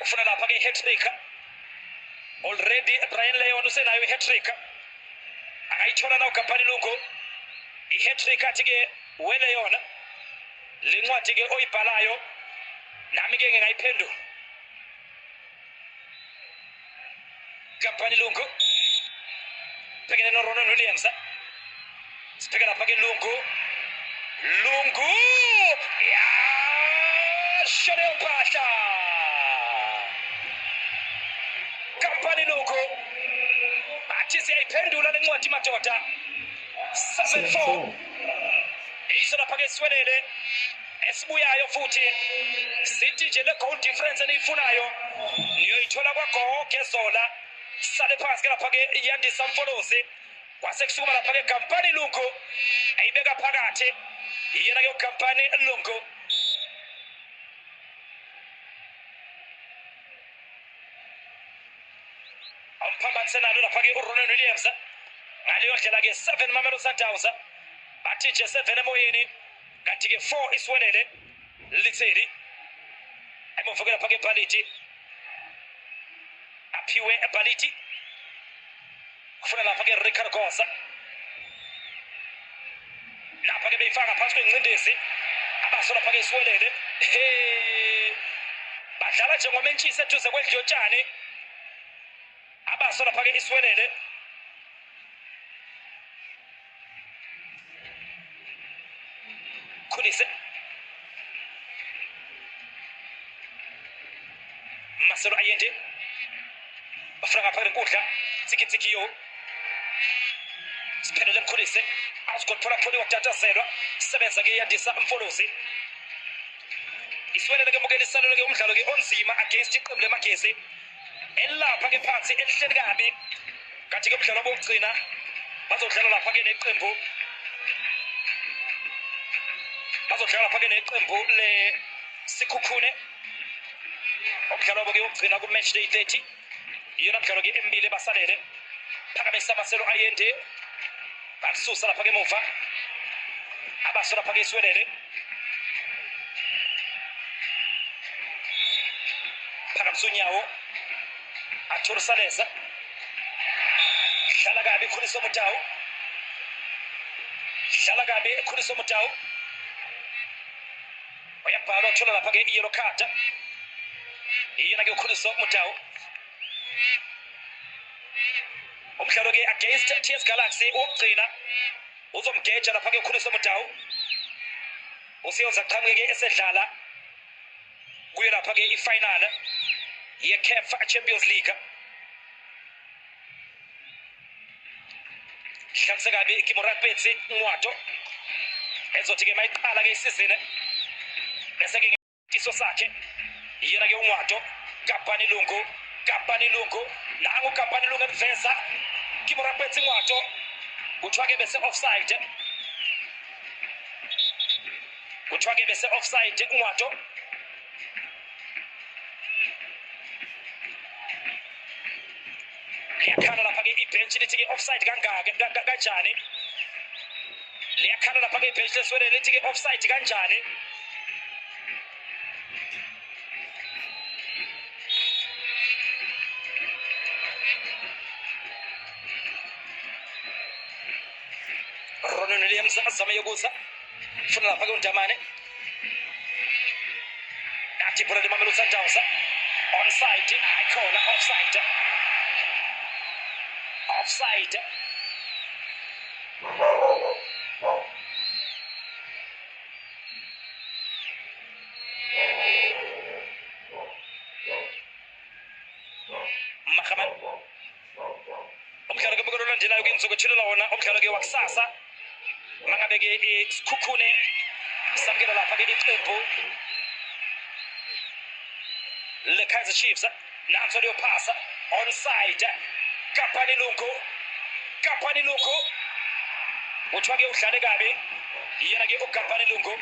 ufuna lapha-ke i-hat-trick already. Brian Leon usenayo i-hat-trick angayithola na uGampani Lungu i-hat-trick athi-ke wele yona le ncwadi-ke oyibhalayo nami-ke ngingayiphendula. Gampani Lungu bhekene noRonan Williams, sibheke lapha-ke Lungu yashone uphahla. Gampani Lungu athi siyayiphendula le ncwadi madoda. 7-4 iso lapha-ke siwelele esibuyayo futhi sithi nje le goal difference eniyifunayo niyoyithola kwaGoge Zola. Sale phansi-ke lapha-ke iyandisa Mfolozi kwase kusukuma lapha-ke Gampani Lungu ayibeka phakathi yena-ke uGampani Lungu. Awumphambanise nalo lapha-ke uRonan Williams ngaleyo ndlela-ke 7 Mamelodi Sundowns bathi nje 7 emoyeni, kanti-ke 4 isiwelele Letsedi. Ayimuvukela lapha-ke Baliti aphiwe Baliti kufuna lapha-ke Ricardo Gosa lapha-ke beyifaka phansi kwengcindezi abaso lapha-ke isiwelele badlala njengomentshisi eduze kwendlu yotshani abaso lapha-ke isiwelele. Marcelo Allende bafuna ngapha enkundla tsikitsikiyo siphelele mkhulise azikothola pholi watatazelwa sebenza ke yandisa umfolozi iswelele ke mukeli salelo ke umdlalo ke onzima against iqembu leMagesi elapha ke phansi elihleli kabi kathi ke umdlalo wokugcina bazodlala lapha ke neqembu le Sikhukhune umdlalo ke wokugcina ku match day 30 iyona mdlalo ke embili basalele phakamisa Marcelo Allende basusa lapha ke muva abaso lapha ke iswelele phakamisa unyawo Arthur Saleza hlala kabi Khuliso Mutau uyabhala uthola lapha ke yellow card iyona ke Khuliso Mutau umdlalo ke against TS Galaxy wokugcina uzomgeja lapha ke Khuliso Mutau usiyoza qhamuke ke esedlala kuye lapha ke ifinal ye-CAF Champions League hlanse kabi Kimurapetsi Ngwato ezothi ke mayiqala ke isizini bese ke ngetiso sakhe iyona ke uNgwato Kapani Lungu nangu Kapani Lungu eveza Kimurapetsi Ngwato kuthiwa ke bese offside Ngwato liyakhala lapha ke ibhenchi lithi ke offside kanjani liyakhala lapha ke ibhenchi leswelele lithi ke offside kanjani Ronald Williams azama yokuza funa lapha ke uNdamane nathi phela Mamelodi Sundowns onside ikhona offside Mahaman umdlalo ke bukelo landelayo ke ngizokwethulela wona umdlalo ke wakusasa mangabe ke Sikhukhune samkela lapha ke iqembu le Kaizer Chiefs nanso leyo phasa onside Kapani Lungu uthiwa ke udlale kabi yena ke uKapani Lungu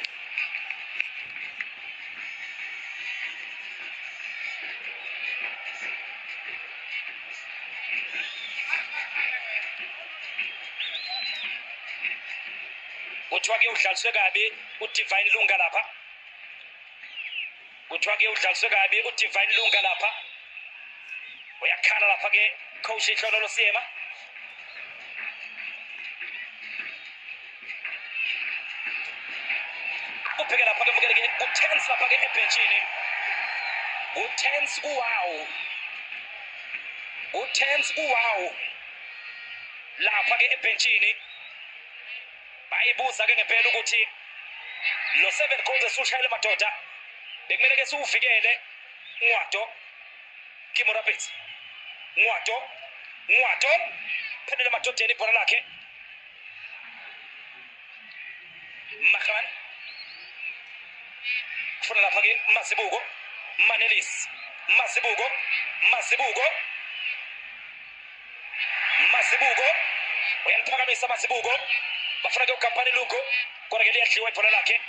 uthiwa ke udlaliswe kabi uDivine Lunga lapha uyakhala lapha ke coach ehlolo Siyema upheke lapha ke mukele ke uTense lapha ke ebenchini uTense uwow lapha ke ebenchini bayibuza ke ngempela ukuthi lo 7 goals esushayile madoda bekumele ke siuvikele Ngwato Kimurapetsi Ngwato phendele madodeni ibhola lakhe Makhlan kufuna lapha ke Mazibuko Manelis Mazibuko uyaliphakamisa Mazibuko bafuna ke uKampani Lungu kodwa ke liyadliwa ibhola lakhe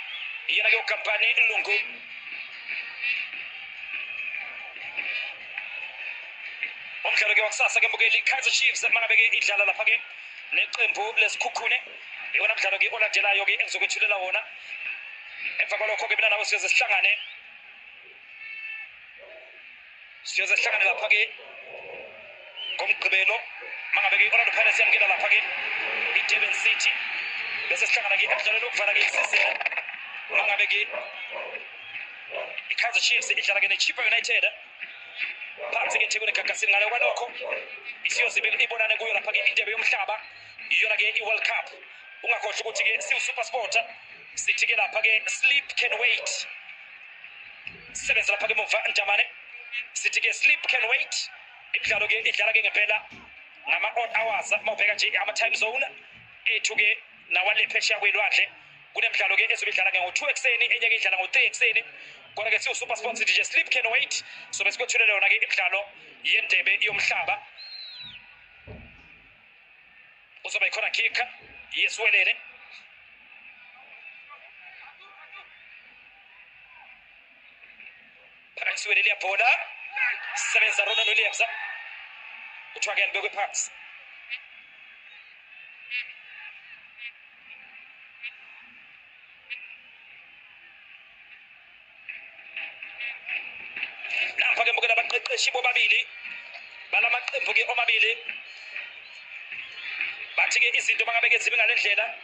iyona ke uKampani Lungu umdlalo ke wakusasa ke mbukeli Kaizer Chiefs mangabe ke idlala lapha ke neqembu leSikhukhune yona mdlalo ke olandelayo ke engizokwethulela wona emva kwalokho ke mina nawe siyoze sihlangane lapha ke ngomgqibelo mangabe ke Orlando Pirates yamkela lapha ke iDurban City bese sihlangana ke emdlalweni wokuvala ke isizini mangabe ke iKaizer Chiefs idlala ke neChippa United phansi ke eThekwini egagasini ngale kwalokho isiyozibe ibonane kuyo lapha ke indebe yomhlaba iyona ke iWorld Cup ungakhohlwa ukuthi ke siwu-super sport sithi ke lapha ke sleep can wait sebenza lapha ke muva Ndamane sithi ke sleep can wait. Imidlalo ke idlala ke ngempela ngama-odd hours mawubheka nje ama-time zone ethu ke nawale phesheya kwelwandle. Kunemidlalo ke ezobe idlala ngo-2 ekseni, enye ke idlala ngo-3 ekseni. Kodwa ke siwu-Super Sport sithi nje sleep can wait. So besikwethulela yona ke imidlalo yendebe yomhlaba. Uzoba ikhona kick yeSwelele. Phakathi Swelele yabhola. Sebenza Ronald Williams. Kuthiwa ke libekwe phansi. Lapha ke mbukela abaqeqeshi bobabili balamaqembu ke omabili. Bathi ke izinto bangabeke zibe ngalendlela.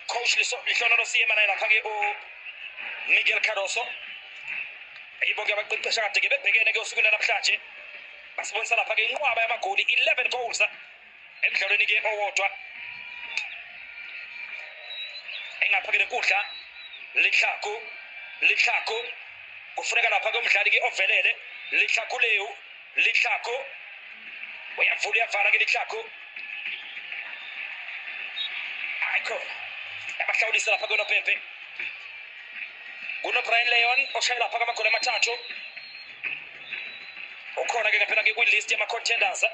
Coach Lihlono Siyema naye lapha ke Miguel Cardoso. Ibonke abaqeqesha kade ke bebhekene ke usuku namhlanje. Basibonisa lapha ke inqwaba yamagoli 11 goals emidlalweni ke owodwa. Engapha ke lenkundla Lihlako kufuneka lapha ke umdlali ke ovelele Lihlako uyavula uyavala ke Lihlako. Ayikho abahlawulisa lapha ke noPepe. Kuno Brian Leon oshaya lapha kamagoli amathathu. Ukhona ke ngempela ke kwilist yama-contenders.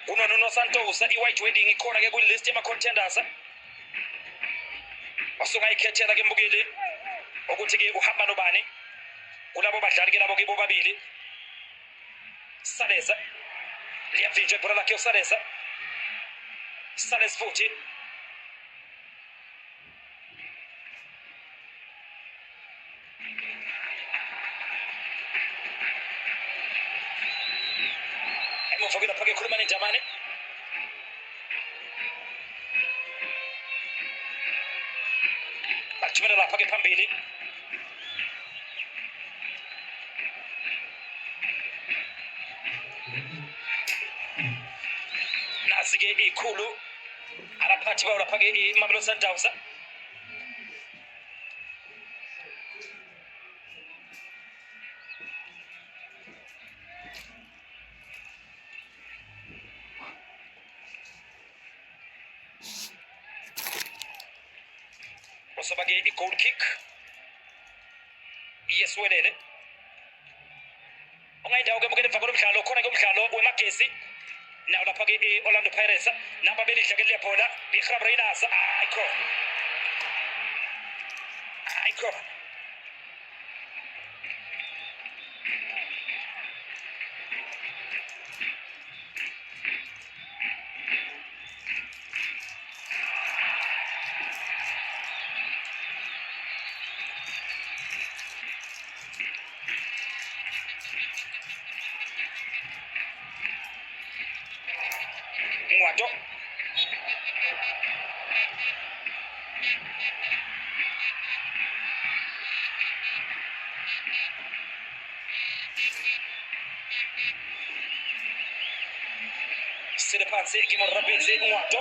Kuno Nuno Santos i-White Wedding ikhona ke kwilist yama-contenders. Wasungayikhethela ke mbukeli ukuthi ke uhamba nobani kulabo badlali ke labo ke bobabili. Saleza liyavinjwa ibhola lakhe uSaleza. Salez futhi emuva lapha ke khuluma neNdamane. Bathumela lapha ke phambili. Nazi ke ikhulu abaphathi bawo lapha ke iMamelodi Sundowns. Uzoba ke i-goal kick yeSwelele. Ungayindawo ke mbukele emva komdlalo khona ke umdlalo wemagesi. Naw lapha ke Orlando Pirates namba belidla ke liyabhola iGrab Raiders. Ayikho Ngwato sile phansi ke morapetse Ngwato.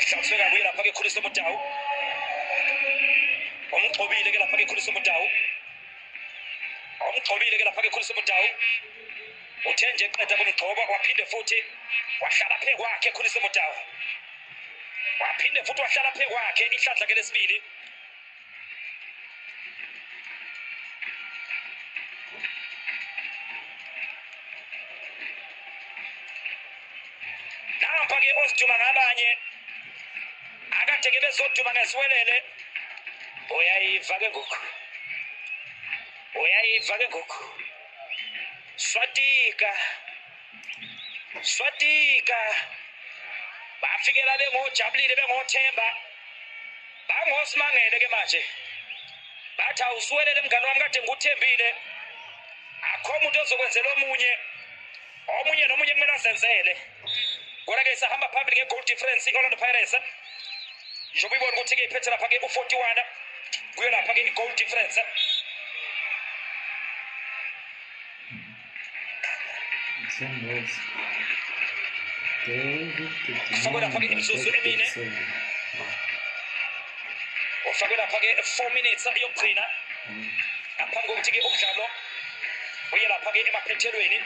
Hlawuseka buye lapha ke Khuliso Motau. Umqobile ke lapha ke Khuliso Motau. Uthe nje eqeda kumgcoba waphinde futhi wahlala phe kwakhe Khuliso Motau. Waphinde futhi wahlala phe kwakhe ihlandla ke lesibili. Nampa ke osiduma ngabanye akade ke bezoduma ngeSwelele. Uyayiva ke ngoku. Swatika bafikela bengojabulile bengothemba bangosimangele ke manje bathi awuSwelele mngani wami kade ngikuthembile akho umuntu ozokwenzela omunye nomunye kumele azenzele. Kodwa ke sahamba phambili nge-goal difference i-Orlando Pirates. Njengoba ibona ukuthi ke iphethe lapha ke u-41 kuyo lapha ke i-goal difference. Ufakwe lapha ke imizuzu emine. Ufakwe lapha ke 4 minutes yokugcina. ngaphambi kokuthi-ke umdlalo uye lapha-ke emaphethelweni.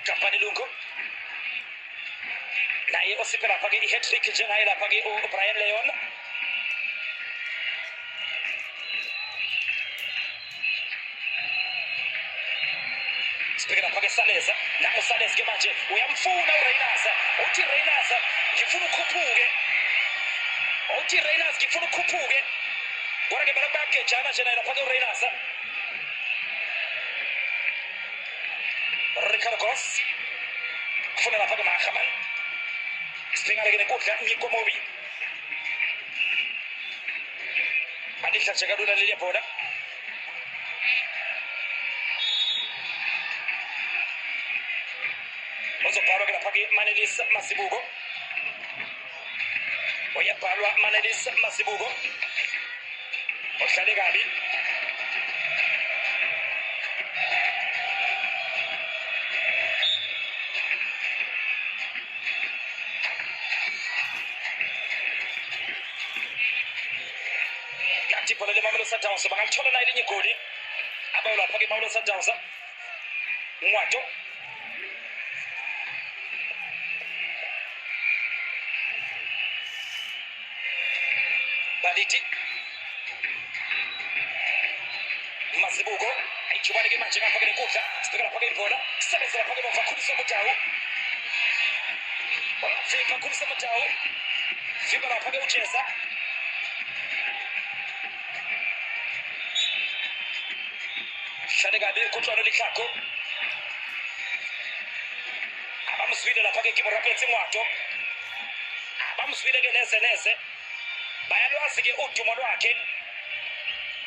Kampani Lungu naye osiphe lapha-ke i-hat-trick njengaye lapha-ke uBrian Leon. Sibheke lapha-ke Saleza, nangu Saleza-ke manje uyamfuna uReynolds, uthi Reynolds ngifuna ukhuphuke, uthi Reynolds ngifuna ukhuphuke, kodwa-ke bayakugejana nje naye lapha-ke uReynolds. Ricardo Goss kufuna lapha-ke Mahaman, sibhekane-ke nenkundla Nyikomobi, alidla nje kalula leliya bhola. Uzobhalwa-ke lapha-ke Manelis Masibuko, uyabhalwa Manelis Masibuko, ohlale kabi. Kanti ibhola leMamelodi Sundowns bangalithola nayo elinye igoli, abayo lapha-ke Mamelodi Sundowns. Ngwato Baliti Masibuko ayichubane-ke manje ngapha-ke nenkundla, sibheka lapha-ke ibhola, sebenzela lapha-ke emva Khulisa Mutawu, vimba Khulisa Mutawu, vimba lapha-ke uJeza, hlale kabi Kutlwano Lihlako, abamzwile lapha-ke Kimorapetsi Ngwato, abamzwile-ke neze bayalwazi-ke udumo lwakhe,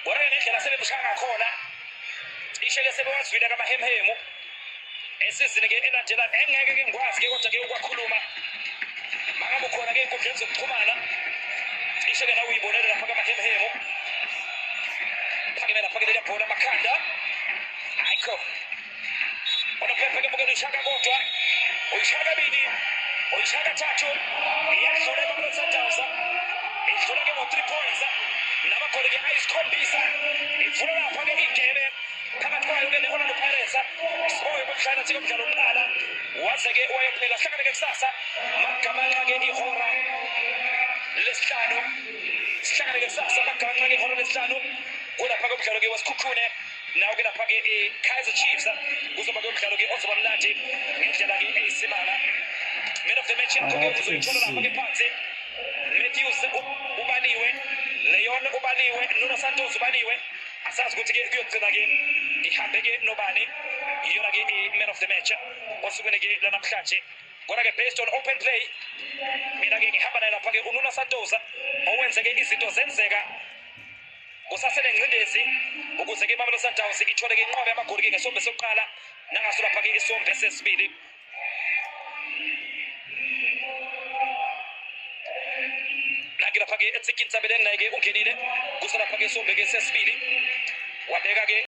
kodwa-ke ngendlela sebemshaya ngakhona cishe-ke sebewazwile kamahemhemu esizini-ke elandelayo. Engeke-ke ngikwazi-ke kodwa-ke ukwakhuluma mangabe ukhona-ke ey'nkundleni zokuxhumana, cishe-ke nawe uyibonele lapha kamahemhemu. Phakeme lapha-ke leliya bhola Makhanda, ayikho onophephe-ke bukela uyishaka kodwa, uyishaka kabili, uyishaka kathathu, iyadlula iMamelodi Sundowns, idlula-ke ngo-3 points namagoli-ke ayisikhombisa, ivula lapha-ke igebe phakathi kwayo-ke ne-Orlando Pirates. Siboye kumhlana thi komdlalo wokuqala waze-ke wayophela, hlangane-ke kusasa magamanxa-ke ihora lesihlanu, sihlangane-ke kusasa magamanxa-ke ihora lesihlanu kulapha-ke umdlalo-ke wasikhukhune nawo-ke lapha-ke i-Kaizer Chiefs. Kuzoba-ke umdlalo-ke ozoba mnandi ngendlela-ke eyisimanga. Man of the match yakho-ke uzoyithola lapha-ke phansi, Matthews ubaliwe, Leon ubaliwe, Nuno Santos ubaliwe. Asazi ukuthi-ke kuyogcina-ke ihambe-ke nobani iyona-ke i-man of the match osukwini-ke lanamhlanje. Kodwa-ke based on open play, mina-ke ngihamba naye lapha-ke uNuno Santos owenze-ke izinto zenzeka kusasele ngcindezi ukuze-ke iMamelodi Sundowns ithole-ke inqobe yamagoli-ke ngesombe sokuqala nangaso lapha-ke isombe sesibili. Nangi lapha-ke eTsikini Sabeleng naye-ke ungenile kuso lapha-ke isombe-ke sesibili, wabeka-ke